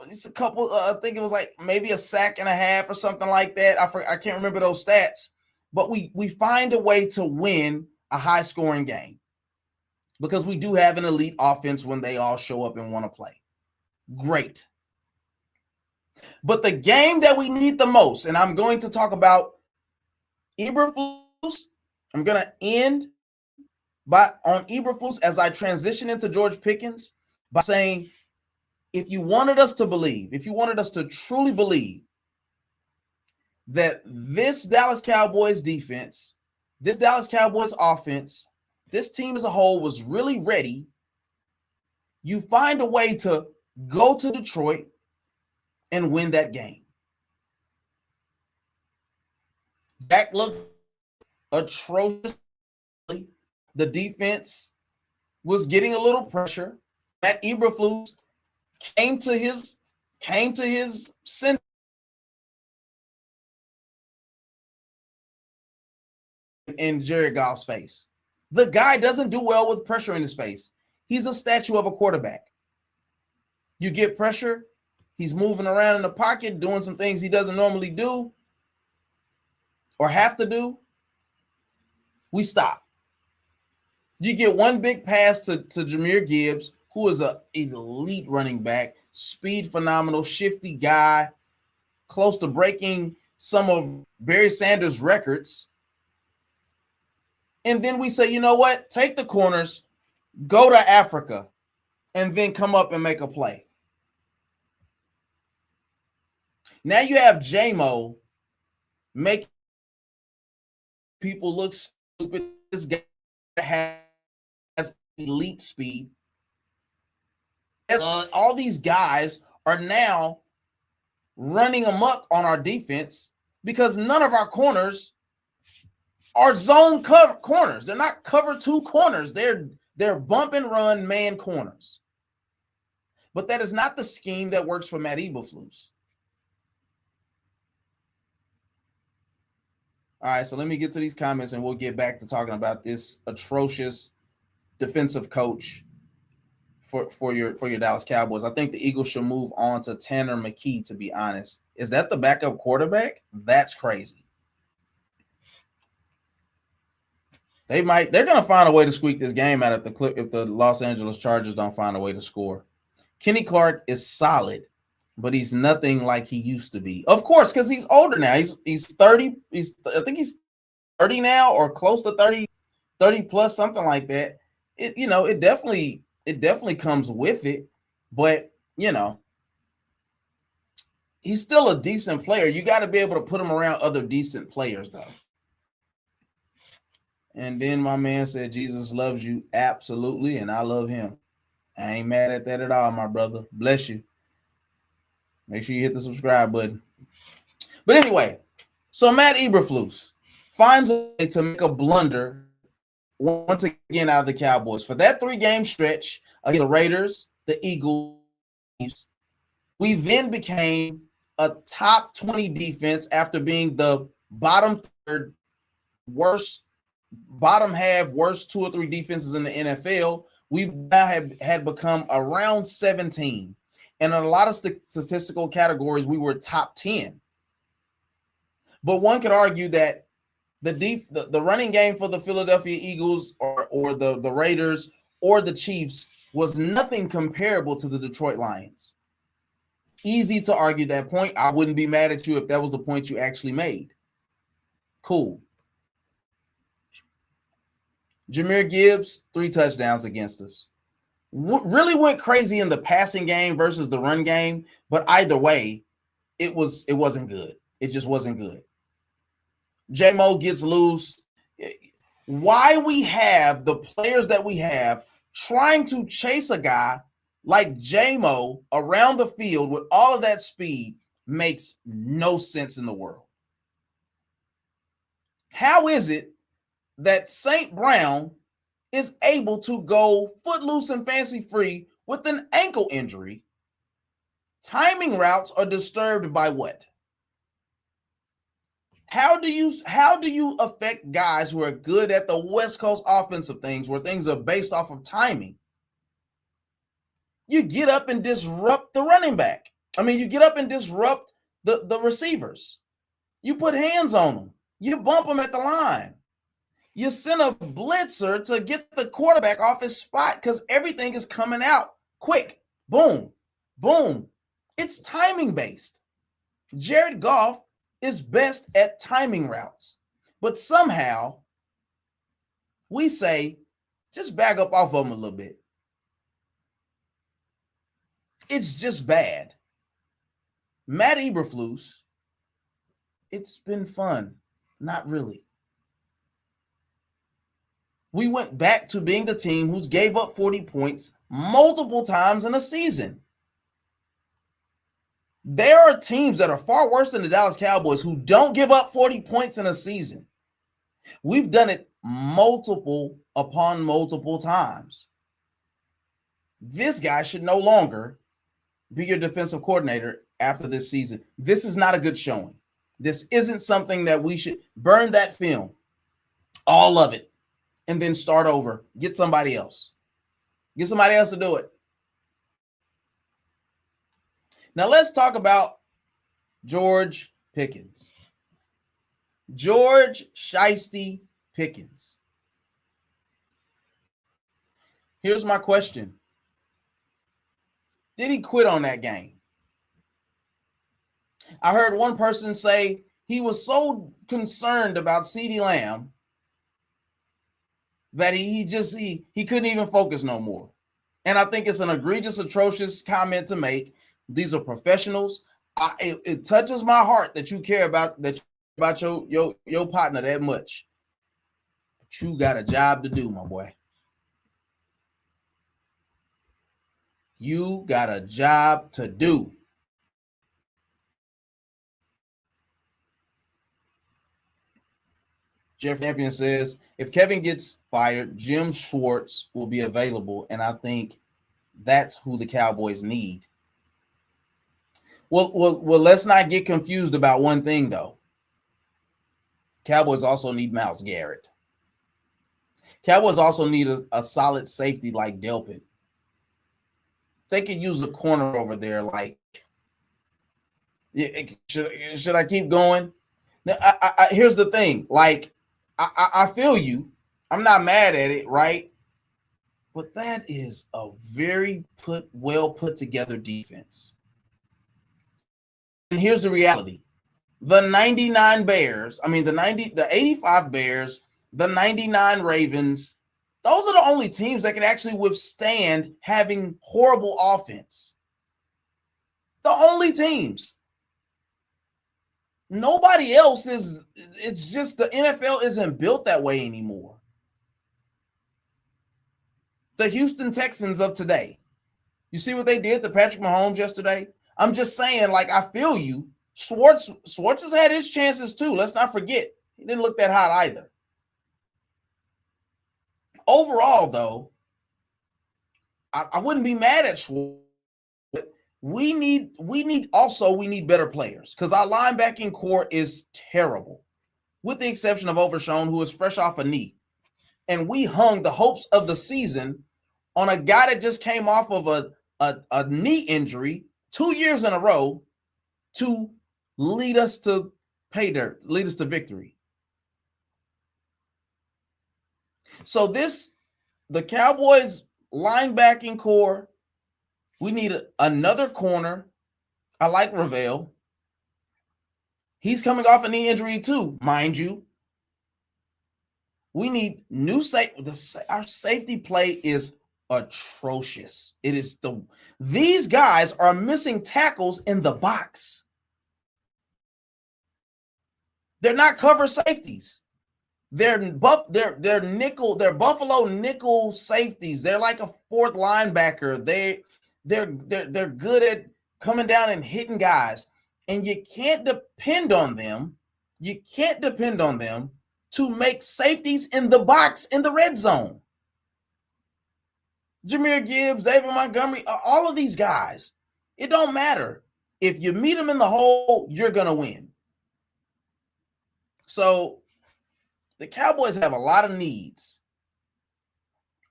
Speaker 1: It's a couple, I think it was like maybe a sack and a half or something like that. I can't remember those stats. But we find a way to win a high-scoring game because we do have an elite offense when they all show up and want to play. Great. But the game that we need the most, and I'm going to talk about Eberflus. I'm going to end on Eberflus as I transition into George Pickens by saying, if you wanted us to believe, if you wanted us to truly believe that this Dallas Cowboys defense, this Dallas Cowboys offense, this team as a whole was really ready, you find a way to go to Detroit and win that game. Dak looked atrocious. The defense was getting a little pressure. Matt Eberflus came to his center in Jared Goff's face. The guy doesn't do well with pressure in his face. He's a statue of a quarterback. You get pressure, he's moving around in the pocket, doing some things he doesn't normally do or have to do. We stop. You get one big pass to Jahmyr Gibbs, who is an elite running back, speed phenomenal, shifty guy, close to breaking some of Barry Sanders' records. And then we say, you know what? Take the corners, go to Africa, and then come up and make a play. Now you have J-Mo make people look stupid. This guy has elite speed. All these guys are now running amok on our defense because none of our corners are zone cover corners. They're not cover 2 corners. They're bump and run man corners. But that is not the scheme that works for Matt Eberflus. All right, so let me get to these comments and we'll get back to talking about this atrocious defensive coach for your Dallas Cowboys. I think the Eagles should move on to Tanner McKee, to be honest. Is that the backup quarterback? That's crazy. They're gonna find a way to squeak this game out if the Los Angeles Chargers don't find a way to score. Kenny Clark is solid, but he's nothing like he used to be. Of course, because he's older now. He's 30. I think he's 30 now, or close to 30 plus, something like that. It definitely comes with it, but he's still a decent player. You got to be able to put him around other decent players, though. And then my man said, Jesus loves you. Absolutely. And I love him. I ain't mad at that at all, my brother. Bless you. Make sure you hit the subscribe button. But anyway, so Matt Eberflus finds a way to make a blunder once again out of the Cowboys. For that 3-game stretch against the Raiders, the Eagles, we then became a top 20 defense after being the bottom third worst, bottom half worst 2 or 3 defenses in the NFL. We now had become around 17. And in a lot of statistical categories, we were top 10. But one could argue that the running game for the Philadelphia Eagles or the Raiders or the Chiefs was nothing comparable to the Detroit Lions. Easy to argue that point. I wouldn't be mad at you if that was the point you actually made. Cool. Jahmyr Gibbs, 3 touchdowns against us. Really went crazy in the passing game versus the run game, but either way, it wasn't good. It just wasn't good. J-Mo gets loose. Why we have the players that we have trying to chase a guy like J-Mo around the field with all of that speed makes no sense in the world. How is it that St. Brown is able to go footloose and fancy free with an ankle injury? Timing routes are disturbed by what? How do you affect guys who are good at the West Coast offensive things, where things are based off of timing? You get up and disrupt the running back. You get up and disrupt the receivers. You put hands on them. You bump them at the line. You send a blitzer to get the quarterback off his spot because everything is coming out quick. Boom, boom. It's timing based. Jared Goff is best at timing routes. But somehow we say, just back up off of them a little bit. It's just bad. Matt Eberflus, it's been fun. Not really. We went back to being the team who's gave up 40 points multiple times in a season. There are teams that are far worse than the Dallas Cowboys who don't give up 40 points in a season. We've done it multiple upon multiple times. This guy should no longer be your defensive coordinator after this season. This is not a good showing. This isn't something that we should burn that film, all of it, and then start over. Get somebody else. Get somebody else to do it. Now let's talk about George Pickens. George Shiesty Pickens. Here's my question. Did he quit on that game? I heard one person say he was so concerned about CeeDee Lamb that he couldn't even focus no more. And I think it's an egregious, atrocious comment to make. These are professionals. It touches my heart that you care about your partner that much. But you got a job to do, my boy. You got a job to do. Jeff Champion says, if Kevin gets fired, Jim Schwartz will be available, and I think that's who the Cowboys need. Well, let's not get confused about one thing, though. Cowboys also need Myles Garrett. Cowboys also need a solid safety like Delpit. they could use a corner over there. Like, should I keep going? Now, here's the thing. Like, I feel you. I'm not mad at it, right? But that is a very well put together defense. And here's the reality. The 99 Bears, the 85 Bears, the 99 Ravens, those are the only teams that can actually withstand having horrible offense. The only teams. Nobody else is. It's just the NFL isn't built that way anymore. The Houston Texans of today. You see what they did to Patrick Mahomes yesterday? I'm just saying, like, I feel you. Schwartz has had his chances too. Let's not forget. He didn't look that hot either. Overall, though, I wouldn't be mad at Schwartz. We need better players because our linebacking core is terrible, with the exception of Overshown, who is fresh off a knee. And we hung the hopes of the season on a guy that just came off of a knee injury 2 years in a row to lead us to pay dirt, lead us to victory. So the Cowboys linebacking core, we need another corner. I like Ravel. He's coming off a knee injury too, mind you. We need new our safety play is atrocious. These guys are missing tackles in the box. They're not cover safeties. They're Buffalo nickel safeties. They're like a fourth linebacker. They're good at coming down and hitting guys, and you can't depend on them. You can't depend on them to make safeties in the box in the red zone. Jahmyr Gibbs, David Montgomery, all of these guys. It don't matter. If you meet them in the hole, you're gonna win. So the Cowboys have a lot of needs.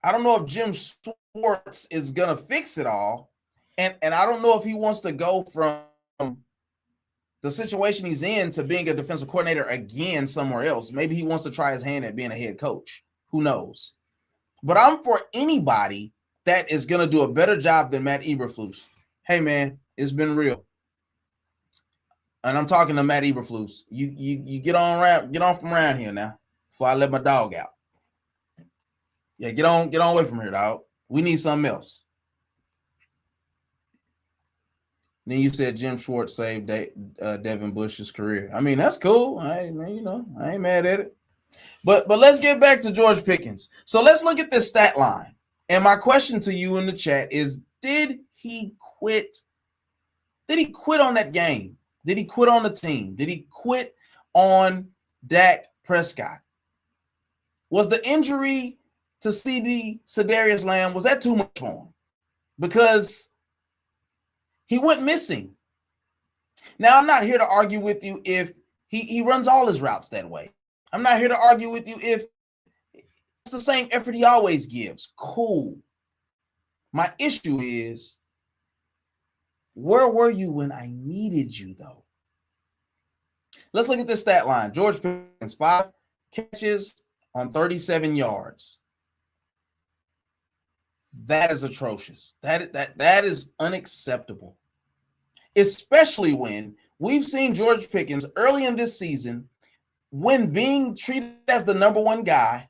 Speaker 1: I don't know if Jim Schwartz is going to fix it all. And I don't know if he wants to go from the situation he's in to being a defensive coordinator again somewhere else. Maybe he wants to try his hand at being a head coach. Who knows? But I'm for anybody that is going to do a better job than Matt Eberflus. Hey, man, it's been real. And I'm talking to Matt Eberflus. You get on from around here now before I let my dog out. Yeah, get on away from here, dog. We need something else. Then you said Jim Schwartz saved Devin Bush's career. I mean, that's cool. I ain't mad at it. But let's get back to George Pickens. So let's look at this stat line. And my question to you in the chat is, did he quit? Did he quit on that game? Did he quit on the team? Did he quit on Dak Prescott? Was the injury to Cedarius Lamb, was that too much for him? Because he went missing. Now, I'm not here to argue with you if he runs all his routes that way. I'm not here to argue with you if it's the same effort he always gives. Cool. My issue is, where were you when I needed you, though? Let's look at this stat line. George Pickens, 5 catches on 37 yards. That is atrocious. That is unacceptable. Especially when we've seen George Pickens early in this season, when being treated as the number one guy,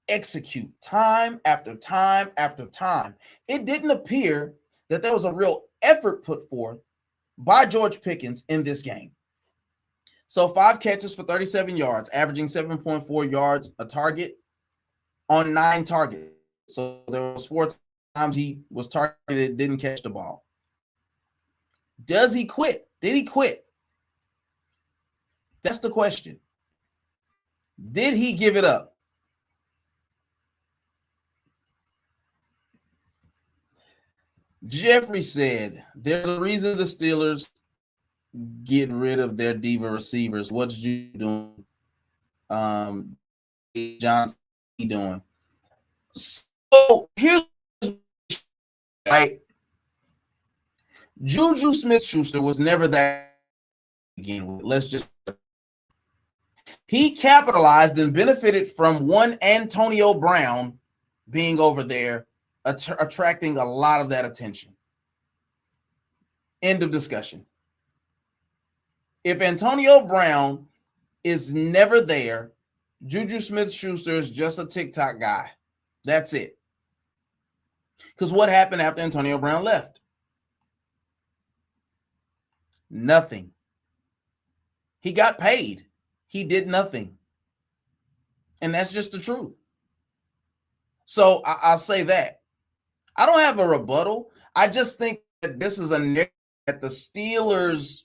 Speaker 1: execute time after time after time. It didn't appear that there was a real effort put forth by George Pickens in this game. So 5 catches for 37 yards, averaging 7.4 yards a target on 9 targets. So there was 4 times he was targeted, didn't catch the ball. Does he quit? Did he quit? That's the question. Did he give it up? Jeffrey said, there's a reason the Steelers get rid of their diva receivers. What did you doing? Johnson doing? So here's right. Juju Smith-Schuster was never that to begin with. Let's just he capitalized and benefited from one Antonio Brown being over there, attracting a lot of that attention. End of discussion. If Antonio Brown is never there, Juju Smith-Schuster is just a TikTok guy. That's it. Because what happened after Antonio Brown left? Nothing. He got paid. He did nothing. And that's just the truth. So I'll say that. I don't have a rebuttal. I just think that this is a narrative that the Steelers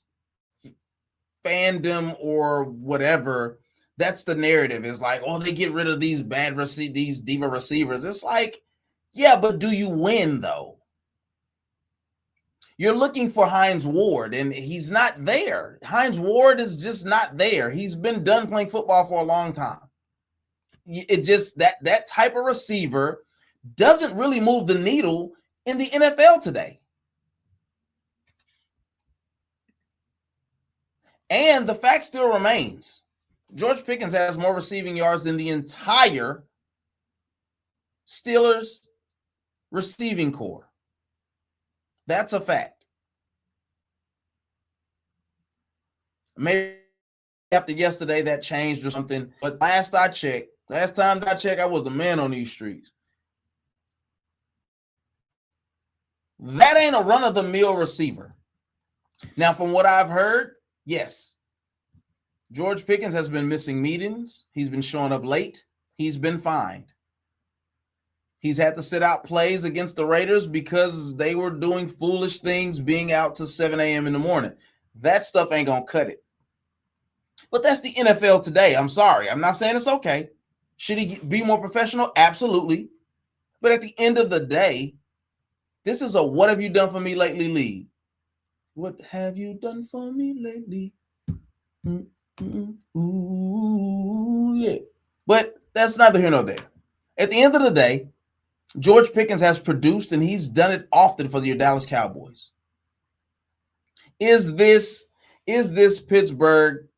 Speaker 1: fandom or whatever, that's the narrative. Is like, oh, they get rid of these these diva receivers. It's like, yeah, but do you win though? You're looking for Hines Ward, and he's not there. Hines Ward is just not there. He's been done playing football for a long time. It just that type of receiver doesn't really move the needle in the NFL today. And the fact still remains, George Pickens has more receiving yards than the entire Steelers receiving core. That's a fact. Maybe after yesterday that changed or something, but last time I checked, I was the man on these streets. That ain't a run-of-the-mill receiver. Now, from what I've heard, yes, George Pickens has been missing meetings. He's been showing up late. He's been fined. He's had to sit out plays against the Raiders because they were doing foolish things, being out to 7 a.m. in the morning. That stuff ain't going to cut it. But that's the NFL today. I'm sorry. I'm not saying it's okay. Should he be more professional? Absolutely. But at the end of the day, this is a what have you done for me lately league. What have you done for me lately? Ooh, yeah. But that's neither here nor there. At the end of the day, George Pickens has produced, and he's done it often for the Dallas Cowboys. Is this Pittsburgh?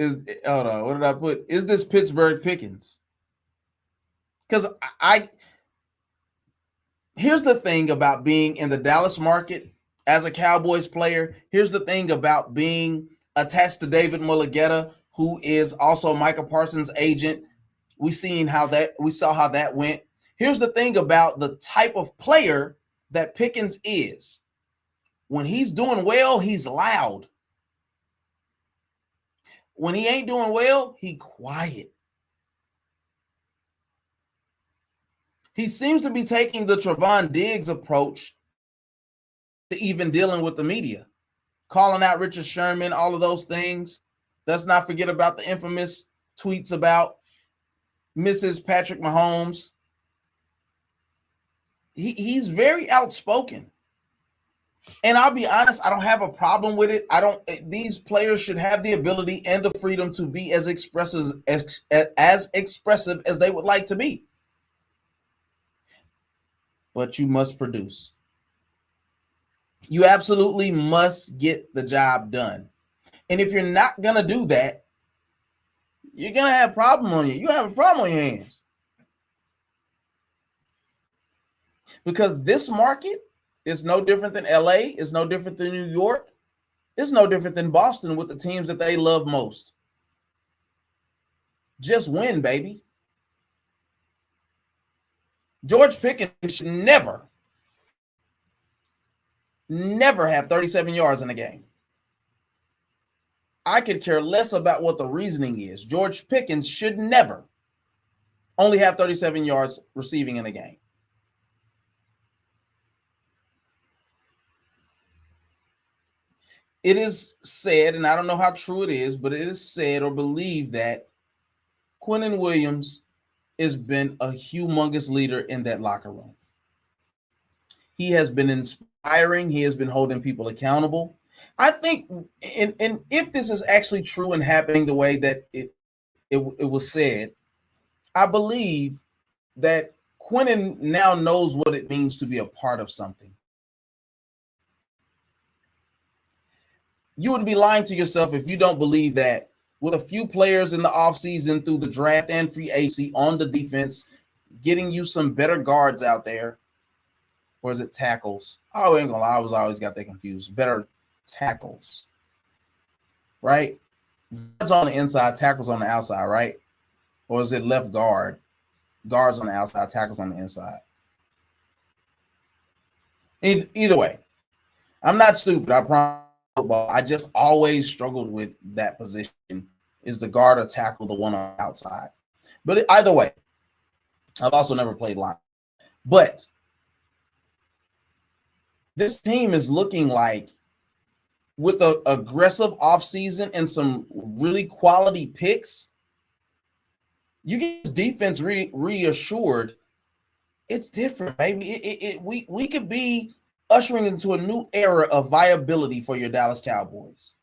Speaker 1: Hold on, what did I put? Is this Pittsburgh Pickens? Because here's the thing about being in the Dallas market as a Cowboys player. Here's the thing about being attached to David Mulligetta, who is also Micah Parsons' agent. We saw how that went. Here's the thing about the type of player that Pickens is. When he's doing well, he's loud. When he ain't doing well, he quiet. He seems to be taking the Trevon Diggs approach to even dealing with the media, calling out Richard Sherman, all of those things. Let's not forget about the infamous tweets about Mrs. Patrick Mahomes. He's very outspoken. And I'll be honest, I don't have a problem with it. These players should have the ability and the freedom to be as expressive as they would like to be. But you must produce. You absolutely must get the job done. And if you're not going to do that, you're going to have a problem on you. You have a problem on your hands. Because this market is no different than LA. It's no different than New York. It's no different than Boston with the teams that they love most. Just win, baby. George Pickens should never have 37 yards in a game. I could care less about what the reasoning is. George Pickens should never only have 37 yards receiving in a game. It is said, and I don't know how true it is, but it is said or believed that Quinnen Williams has been a humongous leader in that locker room. He has been inspiring. He has been holding people accountable. I think, and if this is actually true and happening the way that it was said, I believe that Quinnen now knows what it means to be a part of something. You would be lying to yourself if you don't believe that with a few players in the offseason through the draft and free agency on the defense, getting you some better guards out there, or is it tackles? Oh, I ain't gonna lie, I was always got that confused. Better tackles, right? Guards on the inside, tackles on the outside, right? Or is it left guard? Guards on the outside, tackles on the inside. Either way, I'm not stupid. I promise. Football, I just always struggled with that position. Is the guard or tackle the one on the outside? But either way, I've also never played line. But this team is looking like, with an aggressive offseason and some really quality picks, you get this defense reassured. It's different, baby. We could be ushering into a new era of viability for your Dallas Cowboys.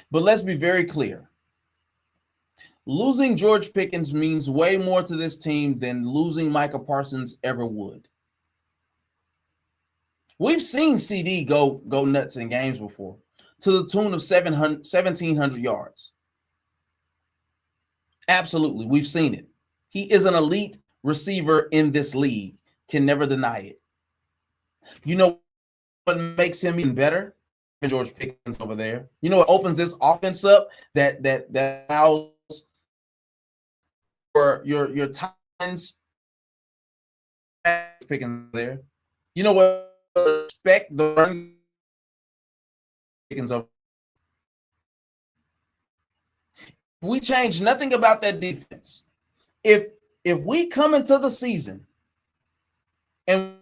Speaker 1: But let's be very clear. Losing George Pickens means way more to this team than losing Micah Parsons ever would. We've seen CD go nuts in games before, to the tune of 1,700 yards. Absolutely, we've seen it. He is an elite receiver in this league. Can never deny it. You know what makes him even better? George Pickens over there. You know what opens this offense up that allows for your times Pickens there. You know what? Respect the run Pickens over. We change nothing about that defense. If we come into the season and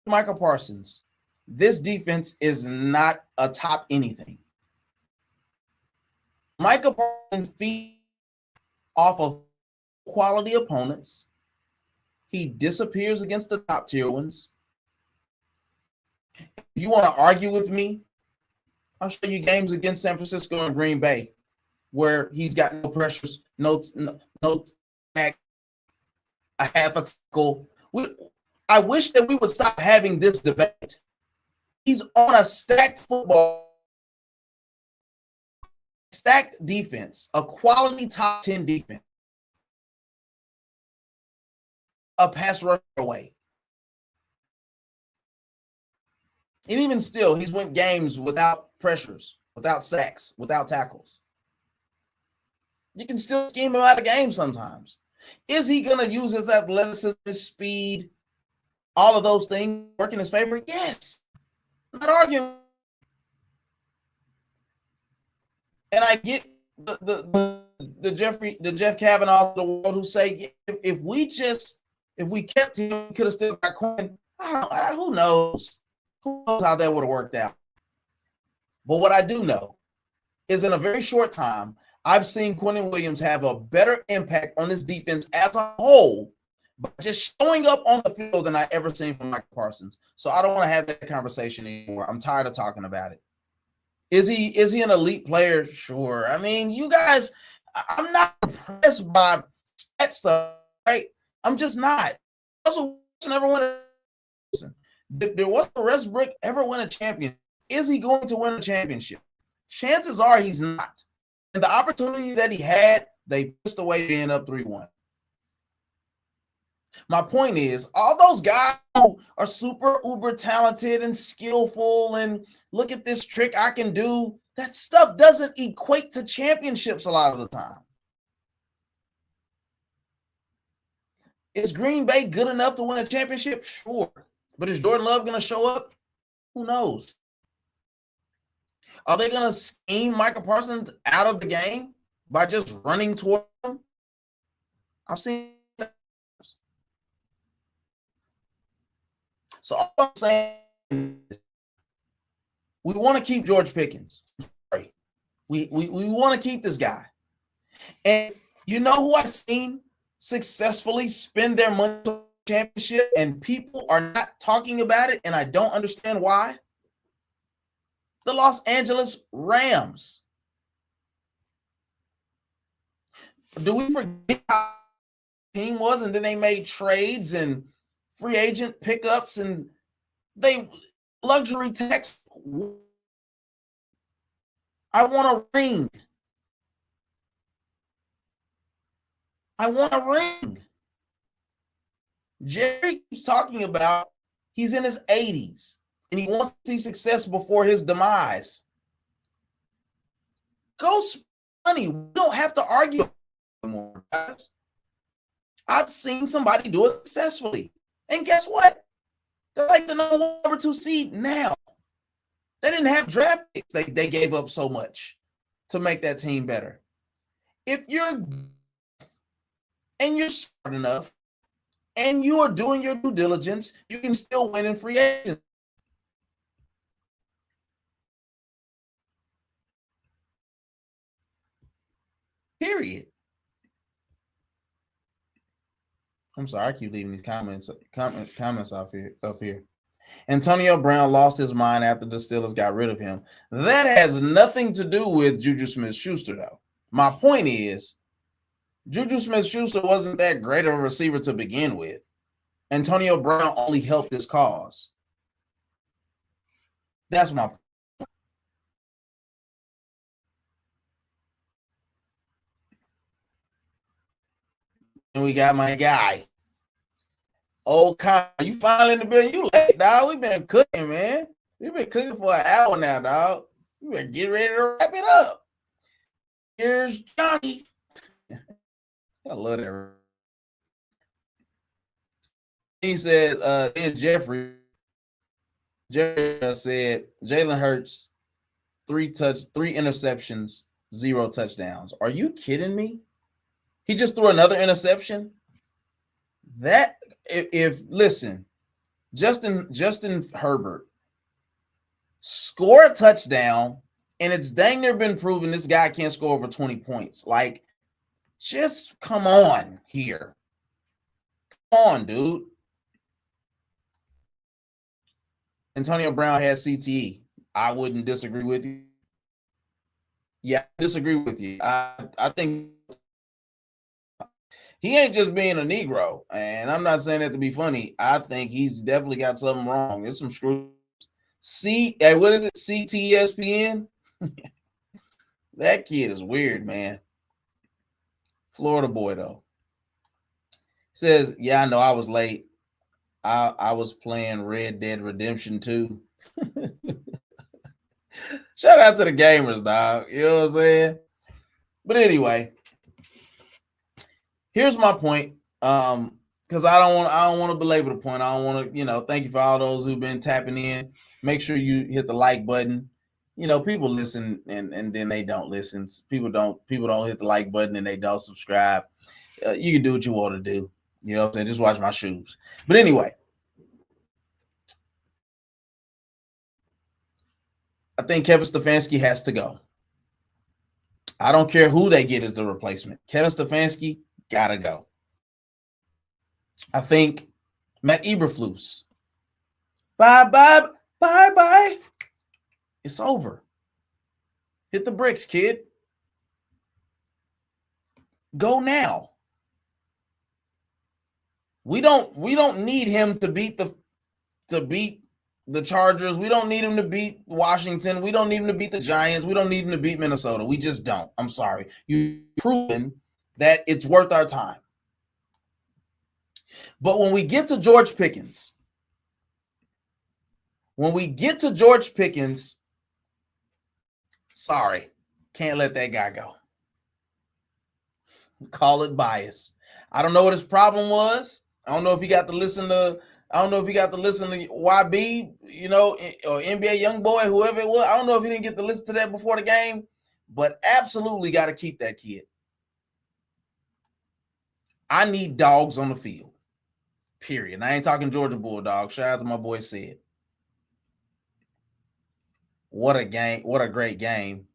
Speaker 1: Micah Parsons, this defense is not a top anything. Micah Parsons feeds off of quality opponents. He disappears against the top tier ones. If you want to argue with me, I'll show you games against San Francisco and Green Bay where he's got no pressures, no tack, a half a tackle. I wish that we would stop having this debate. He's on a stacked defense, a quality top 10 defense, a pass rush away. And even still, he's went games without pressures, without sacks, without tackles. You can still scheme him out of games sometimes. Is he going to use his athleticism, his speed, all of those things work in his favor? Yes. I'm not arguing. And I get the Jeff Kavanaugh of the world who say if we kept him, we could have still got Quinn. Who knows? Who knows how that would have worked out? But what I do know is in a very short time, I've seen Quentin Williams have a better impact on this defense as a whole by just showing up on the field than I ever seen from Micah Parsons. So I don't want to have that conversation anymore. I'm tired of talking about it. Is he an elite player? Sure. I mean, you guys, I'm not impressed by that stuff, right? I'm just not. Russell Wilson never won a Did Russell Westbrook ever win a championship? Is he going to win a championship? Chances are he's not. And the opportunity that he had, they pissed away being up 3-1. My point is, all those guys who are super uber talented and skillful and look at this trick I can do, that stuff doesn't equate to championships a lot of the time. Is Green Bay good enough to win a championship? Sure. But is Jordan Love going to show up? Who knows? Are they going to scheme Micah Parsons out of the game by just running toward him? I've seen that. So all I'm saying is we want to keep George Pickens. We want to keep this guy. And you know who I've seen successfully spend their money on the championship and people are not talking about it, and I don't understand why? The Los Angeles Rams. Do we forget how the team was, and then they made trades and free agent pickups, and they luxury tax I want a ring. I want a ring. Jerry keeps talking about he's in his 80s and he wants to see success before his demise. Go spend money. We don't have to argue anymore, guys. I've seen somebody do it successfully. And guess what? They're like the number 2 seed now. They didn't have draft picks. They gave up so much to make that team better. If you're and you're smart enough and you are doing your due diligence, you can still win in free agency. Period. I'm sorry, I keep leaving these comments up here. Antonio Brown lost his mind after the Steelers got rid of him. That has nothing to do with Juju Smith-Schuster, though. My point is, Juju Smith-Schuster wasn't that great of a receiver to begin with. Antonio Brown only helped his cause. That's my point. And we got my guy. Oh, Connor, you finally in the building? You late, dog. We've been cooking, man. We've been cooking for an hour now, dog. We better get ready to wrap it up. Here's Johnny. I love that. He said, then Jeffrey said, Jalen Hurts, 3 interceptions, 0 touchdowns. Are you kidding me? He just threw another interception. That if listen, Justin Herbert score a touchdown, and it's dang near been proven this guy can't score over 20 points. Like, just come on here. Come on, dude. Antonio Brown has CTE. I wouldn't disagree with you. Yeah, I disagree with you. I think he ain't just being a Negro, and I'm not saying that to be funny. I think he's definitely got something wrong. There's some screws. What is it? CTESPN? That kid is weird, man. Florida boy, though. Says, yeah, I know I was late. I was playing Red Dead Redemption 2. Shout out to the gamers, dog. You know what I'm saying? But anyway, here's my point. Because I don't want to belabor the point. I don't want to, thank you for all those who've been tapping in. Make sure you hit the like button. People listen and then they don't listen. People don't hit the like button and they don't subscribe. You can do what you want to do. You know what I'm saying? Just watch my shoes. But anyway, I think Kevin Stefanski has to go. I don't care who they get as the replacement. Kevin Stefanski gotta go. I think Matt Eberflus. Bye. It's over. Hit the bricks, kid. Go now. We don't need him to beat the Chargers. We don't need him to beat Washington. We don't need him to beat the Giants. We don't need him to beat Minnesota. We just don't. I'm sorry. You've proven that it's worth our time. But when we get to George Pickens, sorry, can't let that guy go. Call it bias. I don't know what his problem was. I don't know if he got to listen to YB, or NBA Youngboy, whoever it was. I don't know if he didn't get to listen to that before the game, but absolutely got to keep that kid. I need dogs on the field. Period. And I ain't talking Georgia Bulldogs. Shout out to my boy Sid. What a game. What a great game.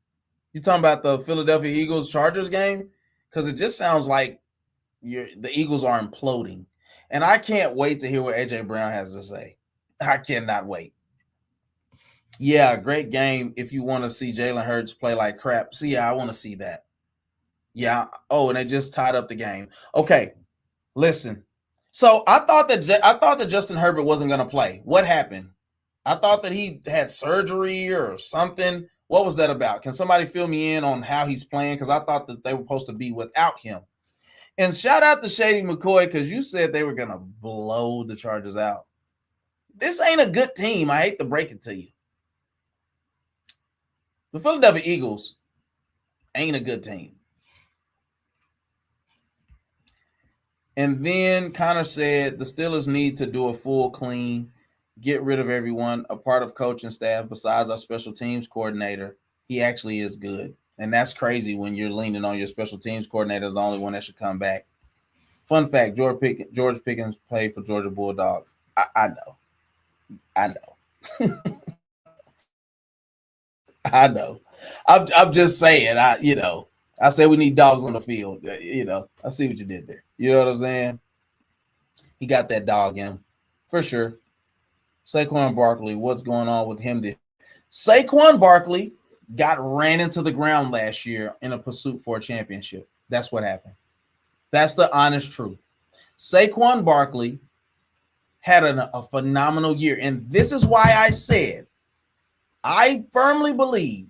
Speaker 1: You talking about the Philadelphia Eagles Chargers game? Because it just sounds like the Eagles are imploding. And I can't wait to hear what A.J. Brown has to say. I cannot wait. Yeah, great game if you want to see Jalen Hurts play like crap. See, I want to see that. Yeah. Oh, and they just tied up the game. Okay, listen. So I thought that Justin Herbert wasn't going to play. What happened? I thought that he had surgery or something. What was that about? Can somebody fill me in on how he's playing? Because I thought that they were supposed to be without him. And shout out to Shady McCoy, because you said they were going to blow the Chargers out. This ain't a good team. I hate to break it to you. The Philadelphia Eagles ain't a good team. And then Connor said the Steelers need to do a full clean, get rid of everyone, a part of coaching staff besides our special teams coordinator. He actually is good. And that's crazy when you're leaning on your special teams coordinator as the only one that should come back. Fun fact, George Pickens played for Georgia Bulldogs. I know. I know. I'm just saying, I say we need dogs on the field. I see what you did there. You know what I'm saying? He got that dog in him for sure. Saquon Barkley, what's going on with him? Saquon Barkley got ran into the ground last year in a pursuit for a championship. That's what happened. That's the honest truth. Saquon Barkley had a phenomenal year. And this is why I said, I firmly believe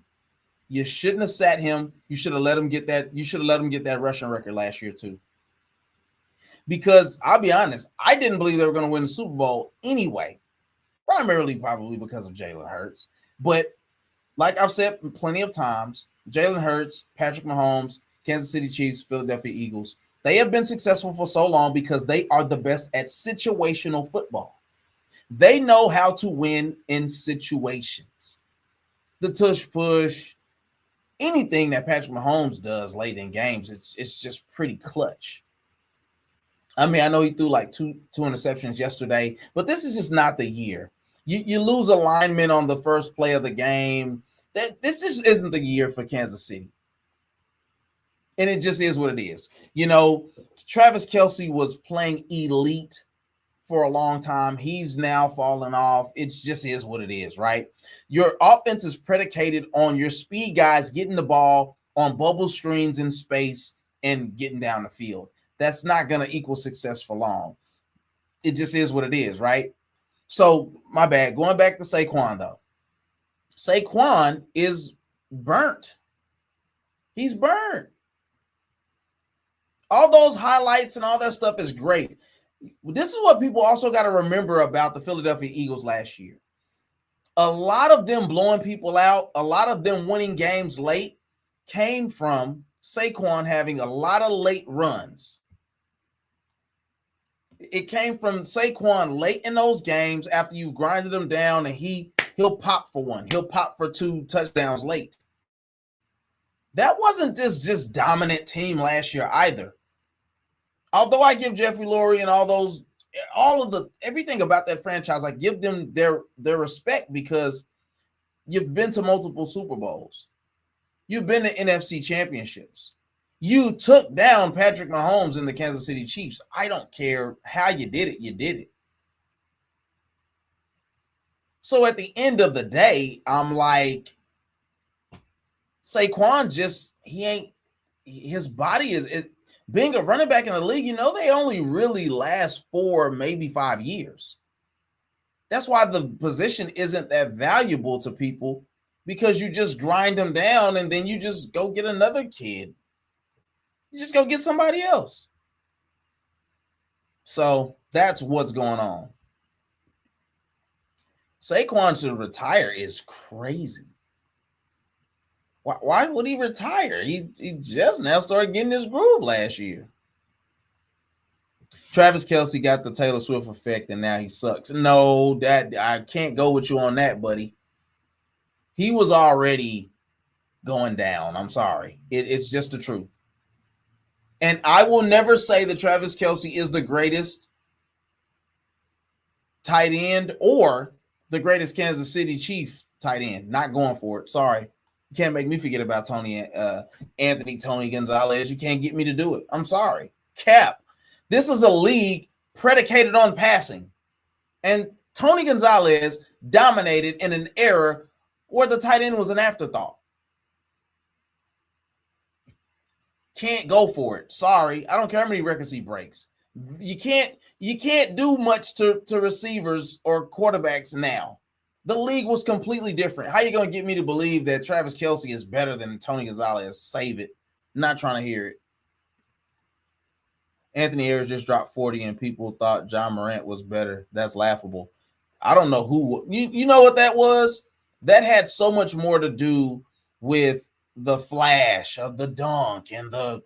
Speaker 1: you shouldn't have sat him. You should have let him get that. You should have let him get that rushing record last year too. Because I'll be honest, I didn't believe they were going to win the Super Bowl anyway. Primarily probably because of Jalen Hurts. But like I've said plenty of times, Jalen Hurts, Patrick Mahomes, Kansas City Chiefs, Philadelphia Eagles, they have been successful for so long because they are the best at situational football. They know how to win in situations. The tush push, anything that Patrick Mahomes does late in games, it's just pretty clutch. I mean, I know he threw like two interceptions yesterday, but this is just not the year. You lose alignment on the first play of the game. This just isn't the year for Kansas City. And it just is what it is. Travis Kelce was playing elite for a long time. He's now fallen off. It just is what it is, right? Your offense is predicated on your speed guys getting the ball on bubble screens in space and getting down the field. That's not going to equal success for long. It just is what it is, right? So, my bad. Going back to Saquon, though. Saquon is burnt. He's burnt. All those highlights and all that stuff is great. This is what people also got to remember about the Philadelphia Eagles last year. A lot of them blowing people out, a lot of them winning games late came from Saquon having a lot of late runs. It came from Saquon late in those games after you grinded him down, and he'll pop for one. He'll pop for 2 touchdowns late. That wasn't this just dominant team last year either. Although I give Jeffrey Lurie and everything about that franchise, I give them their respect because you've been to multiple Super Bowls. You've been to NFC championships. You took down Patrick Mahomes and the Kansas City Chiefs. I don't care how you did it. You did it. So at the end of the day, I'm like, Saquon his body is being a running back in the league, they only really last 4, maybe 5 years. That's why the position isn't that valuable to people, because you just grind them down and then you just go get another kid. You just go get somebody else. So that's what's going on. Saquon to retire is crazy. Why would he retire? He just now started getting his groove last year. Travis Kelce got the Taylor Swift effect, and now he sucks. No, that I can't go with you on that, buddy. He was already going down. I'm sorry. It's just the truth. And I will never say that Travis Kelce is the greatest tight end or the greatest Kansas City Chief tight end. Not going for it. Sorry. You can't make me forget about Tony Gonzalez. You can't get me to do it. I'm sorry. Cap. This is a league predicated on passing. And Tony Gonzalez dominated in an era where the tight end was an afterthought. Can't go for it. Sorry. I don't care how many records he breaks. You can't do much to receivers or quarterbacks now. The league was completely different. How you going to get me to believe that Travis Kelce is better than Tony Gonzalez? Save it. Not trying to hear it. Anthony Ayers just dropped 40 and people thought John Morant was better. That's laughable. I don't know who. You know what that was? That had so much more to do with the flash of the dunk and the.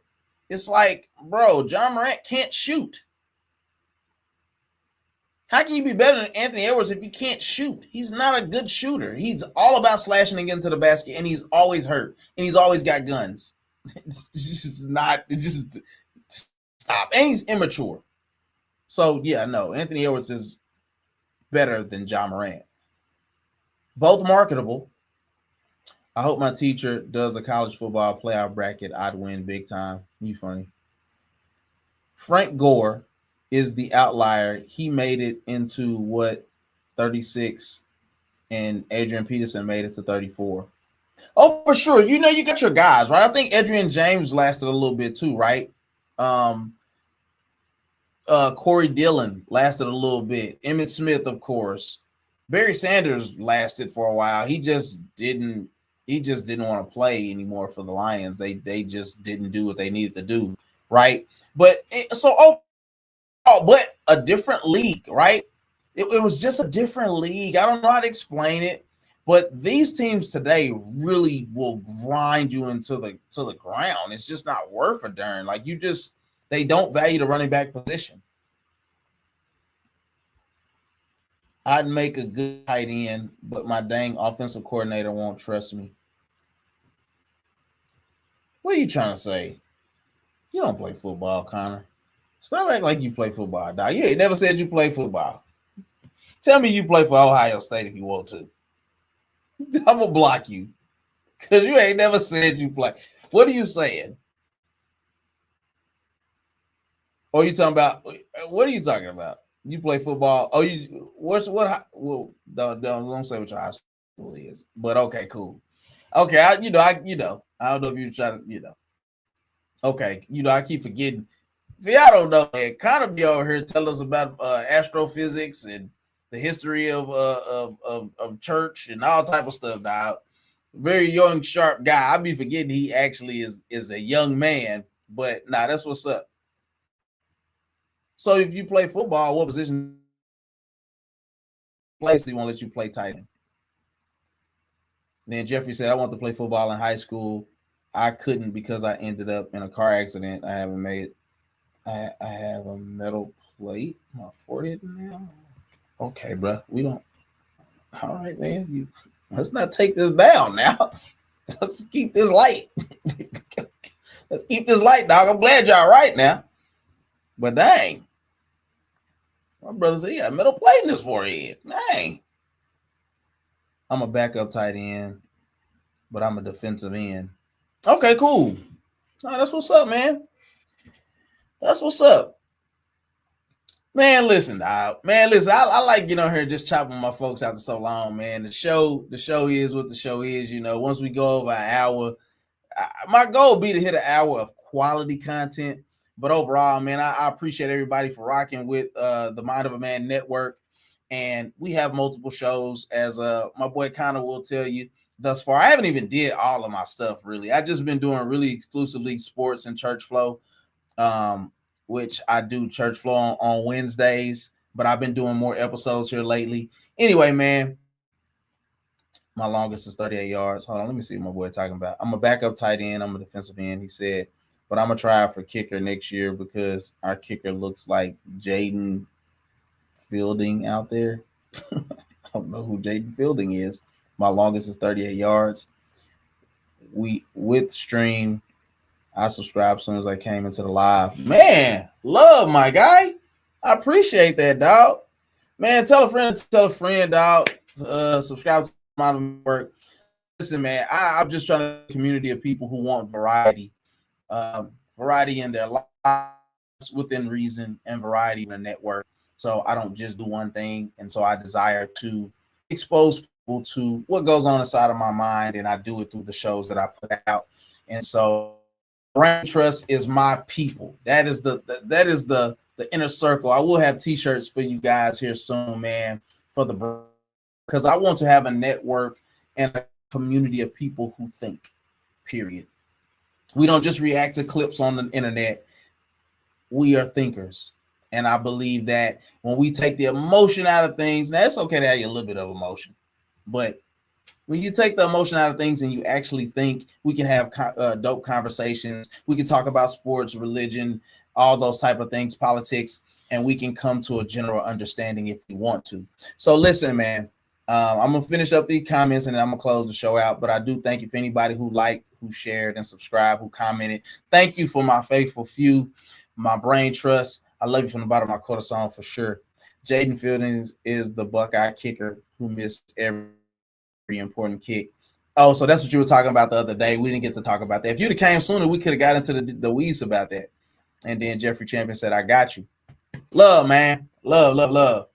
Speaker 1: It's like, bro, John Morant can't shoot. How can you be better than Anthony Edwards if you can't shoot? He's not a good shooter. He's all about slashing and getting to the basket, and he's always hurt, and he's always got guns. It's just not. It's just stop. And he's immature. So, yeah, no, Anthony Edwards is better than John Morant. Both marketable. I hope my teacher does a college football playoff bracket. I'd win big time. You funny. Frank Gore is the outlier. He made it into what 36, and Adrian Peterson made it to 34. Oh, for sure. You know, you got your guys, right? I think Adrian James lasted a little bit too, right? Corey Dillon lasted a little bit. Emmitt Smith, of course. Barry Sanders lasted for a while. He just didn't want to play anymore for the Lions. They just didn't do what they needed to do, right? But so but a different league, right? It was just a different league. I don't know how to explain it, but these teams today really will grind you into the ground. It's just not worth a darn. Like they don't value the running back position. I'd make a good tight end, but my dang offensive coordinator won't trust me. What are you trying to say? You don't play football, Connor. Stop acting like you play football, dog. You ain't never said you play football. Tell me you play for Ohio State if you want to. I'm going to block you because you ain't never said you play. What are you saying? Or you talking about, what are you talking about? You play football. Oh, well, don't say what your high school is. But okay, cool. Okay, I don't know if you're trying to, Okay, I keep forgetting. If y'all don't know, man, Connor be over here telling us about astrophysics and the history of church and all type of stuff. Now, very young, sharp guy. I be forgetting he actually is a young man. But that's what's up. So if you play football, what position place do you want to let you play tight end? Then Jeffrey said, I want to play football in high school. I couldn't because I ended up in a car accident. I haven't made it. I have a metal plate on my forehead now. Okay, bro. We don't. All right, man. Let's not take this down now. Let's keep this light. Let's keep this light, dog. I'm glad y'all right now. But dang. My brother said he got a metal plate in his forehead. Dang. I'm a backup tight end, but I'm a defensive end. Okay, cool. That's what's up, man. That's what's up. Man, listen, dog. Man, listen, I like getting on here and just chopping my folks after so long, man. The show is what the show is. Once we go over an hour, my goal would be to hit an hour of quality content. But overall, man, I appreciate everybody for rocking with the Mind of a Man Network. And we have multiple shows, as my boy Connor will tell you. Thus far, I haven't even did all of my stuff, really. I just been doing really exclusively sports and church flow, which I do church flow on Wednesdays. But I've been doing more episodes here lately. Anyway, man, my longest is 38 yards. Hold on, let me see what my boy talking about. I'm a backup tight end. I'm a defensive end, he said. But I'm going to try out for kicker next year because our kicker looks like Jaden Fielding out there. I don't know who Jaden Fielding is. My longest is 38 yards. With stream, I subscribed as soon as I came into the live. Man, love my guy. I appreciate that, dog. Man, tell a friend, dog. Subscribe to my work. Listen, man, I'm just trying to community of people who want variety. Variety in their lives within reason and variety in the network. So I don't just do one thing. And so I desire to expose people to what goes on inside of my mind. And I do it through the shows that I put out. And so brand trust is my people. That is the inner circle. I will have t-shirts for you guys here soon, man, for the because I want to have a network and a community of people who think, period. We don't just react to clips on the internet. We are thinkers. And I believe that when we take the emotion out of things, now it's okay to have a little bit of emotion, but when you take the emotion out of things and you actually think, we can have dope conversations. We can talk about sports, religion, all those type of things, politics, and we can come to a general understanding if we want to. So listen, man, I'm going to finish up these comments and then I'm going to close the show out. But I do thank you for anybody who liked, who shared and subscribed, who commented. Thank you for my faithful few, my brain trust. I love you from the bottom of my cortisone for sure. Jaden Fieldings is the Buckeye kicker who missed every important kick. Oh, so that's what you were talking about the other day. We didn't get to talk about that. If you'd have came sooner, we could have got into the weeds about that. And then Jeffrey Champion said, I got you. Love, man. Love.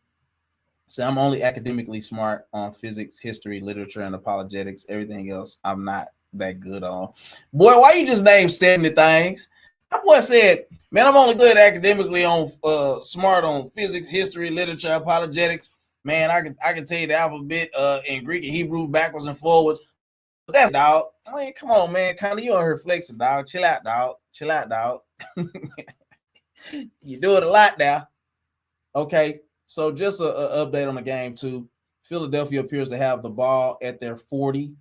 Speaker 1: So I'm only academically smart on physics, history, literature, and apologetics. Everything else I'm not that good on. Boy, why you just named 70 things? My boy said, man, I'm only good academically on smart on physics, history, literature, apologetics. Man, I can tell you the alphabet in Greek and Hebrew backwards and forwards. But that's dog. I mean, come on, man. Kind of you on here flexing, dog. Chill out, dog. You do it a lot now. Okay. So just a update on the game too. Philadelphia appears to have the ball at their 40.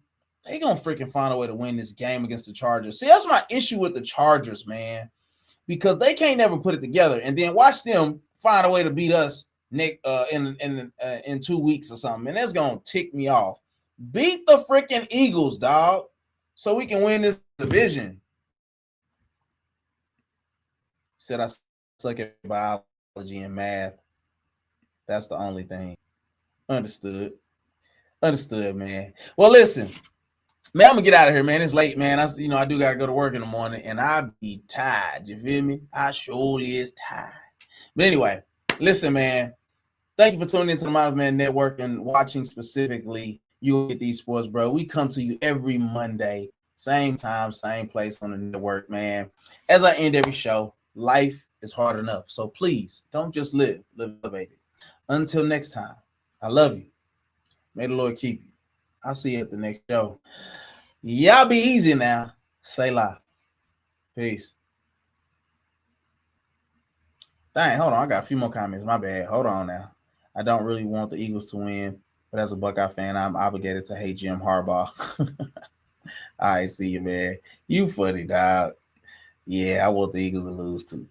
Speaker 1: They gonna freaking find a way to win this game against the Chargers. See, that's my issue with the Chargers, man, because they can't never put it together. And then watch them find a way to beat us in 2 weeks or something, and that's gonna tick me off. Beat the freaking Eagles, dog, so we can win this division. Said I suck at biology and math. That's the only thing. Understood, man. Well, listen, man, I'm gonna get out of here, man. It's late, man. I do gotta go to work in the morning, and I be tired. You feel me? I surely is tired. But anyway, listen, man. Thank you for tuning into the Modern Man Network and watching specifically You Get These Sports, bro. We come to you every Monday, same time, same place on the network, man. As I end every show, life is hard enough. So please don't just live elevated. Until next time, I love you. May the Lord keep you. I'll see you at the next show. Y'all be easy now. Say la. Peace. Dang, hold on. I got a few more comments. My bad. Hold on now. I don't really want the Eagles to win, but as a Buckeye fan, I'm obligated to hate Jim Harbaugh. All right, see you, man. You funny, dog. Yeah, I want the Eagles to lose too.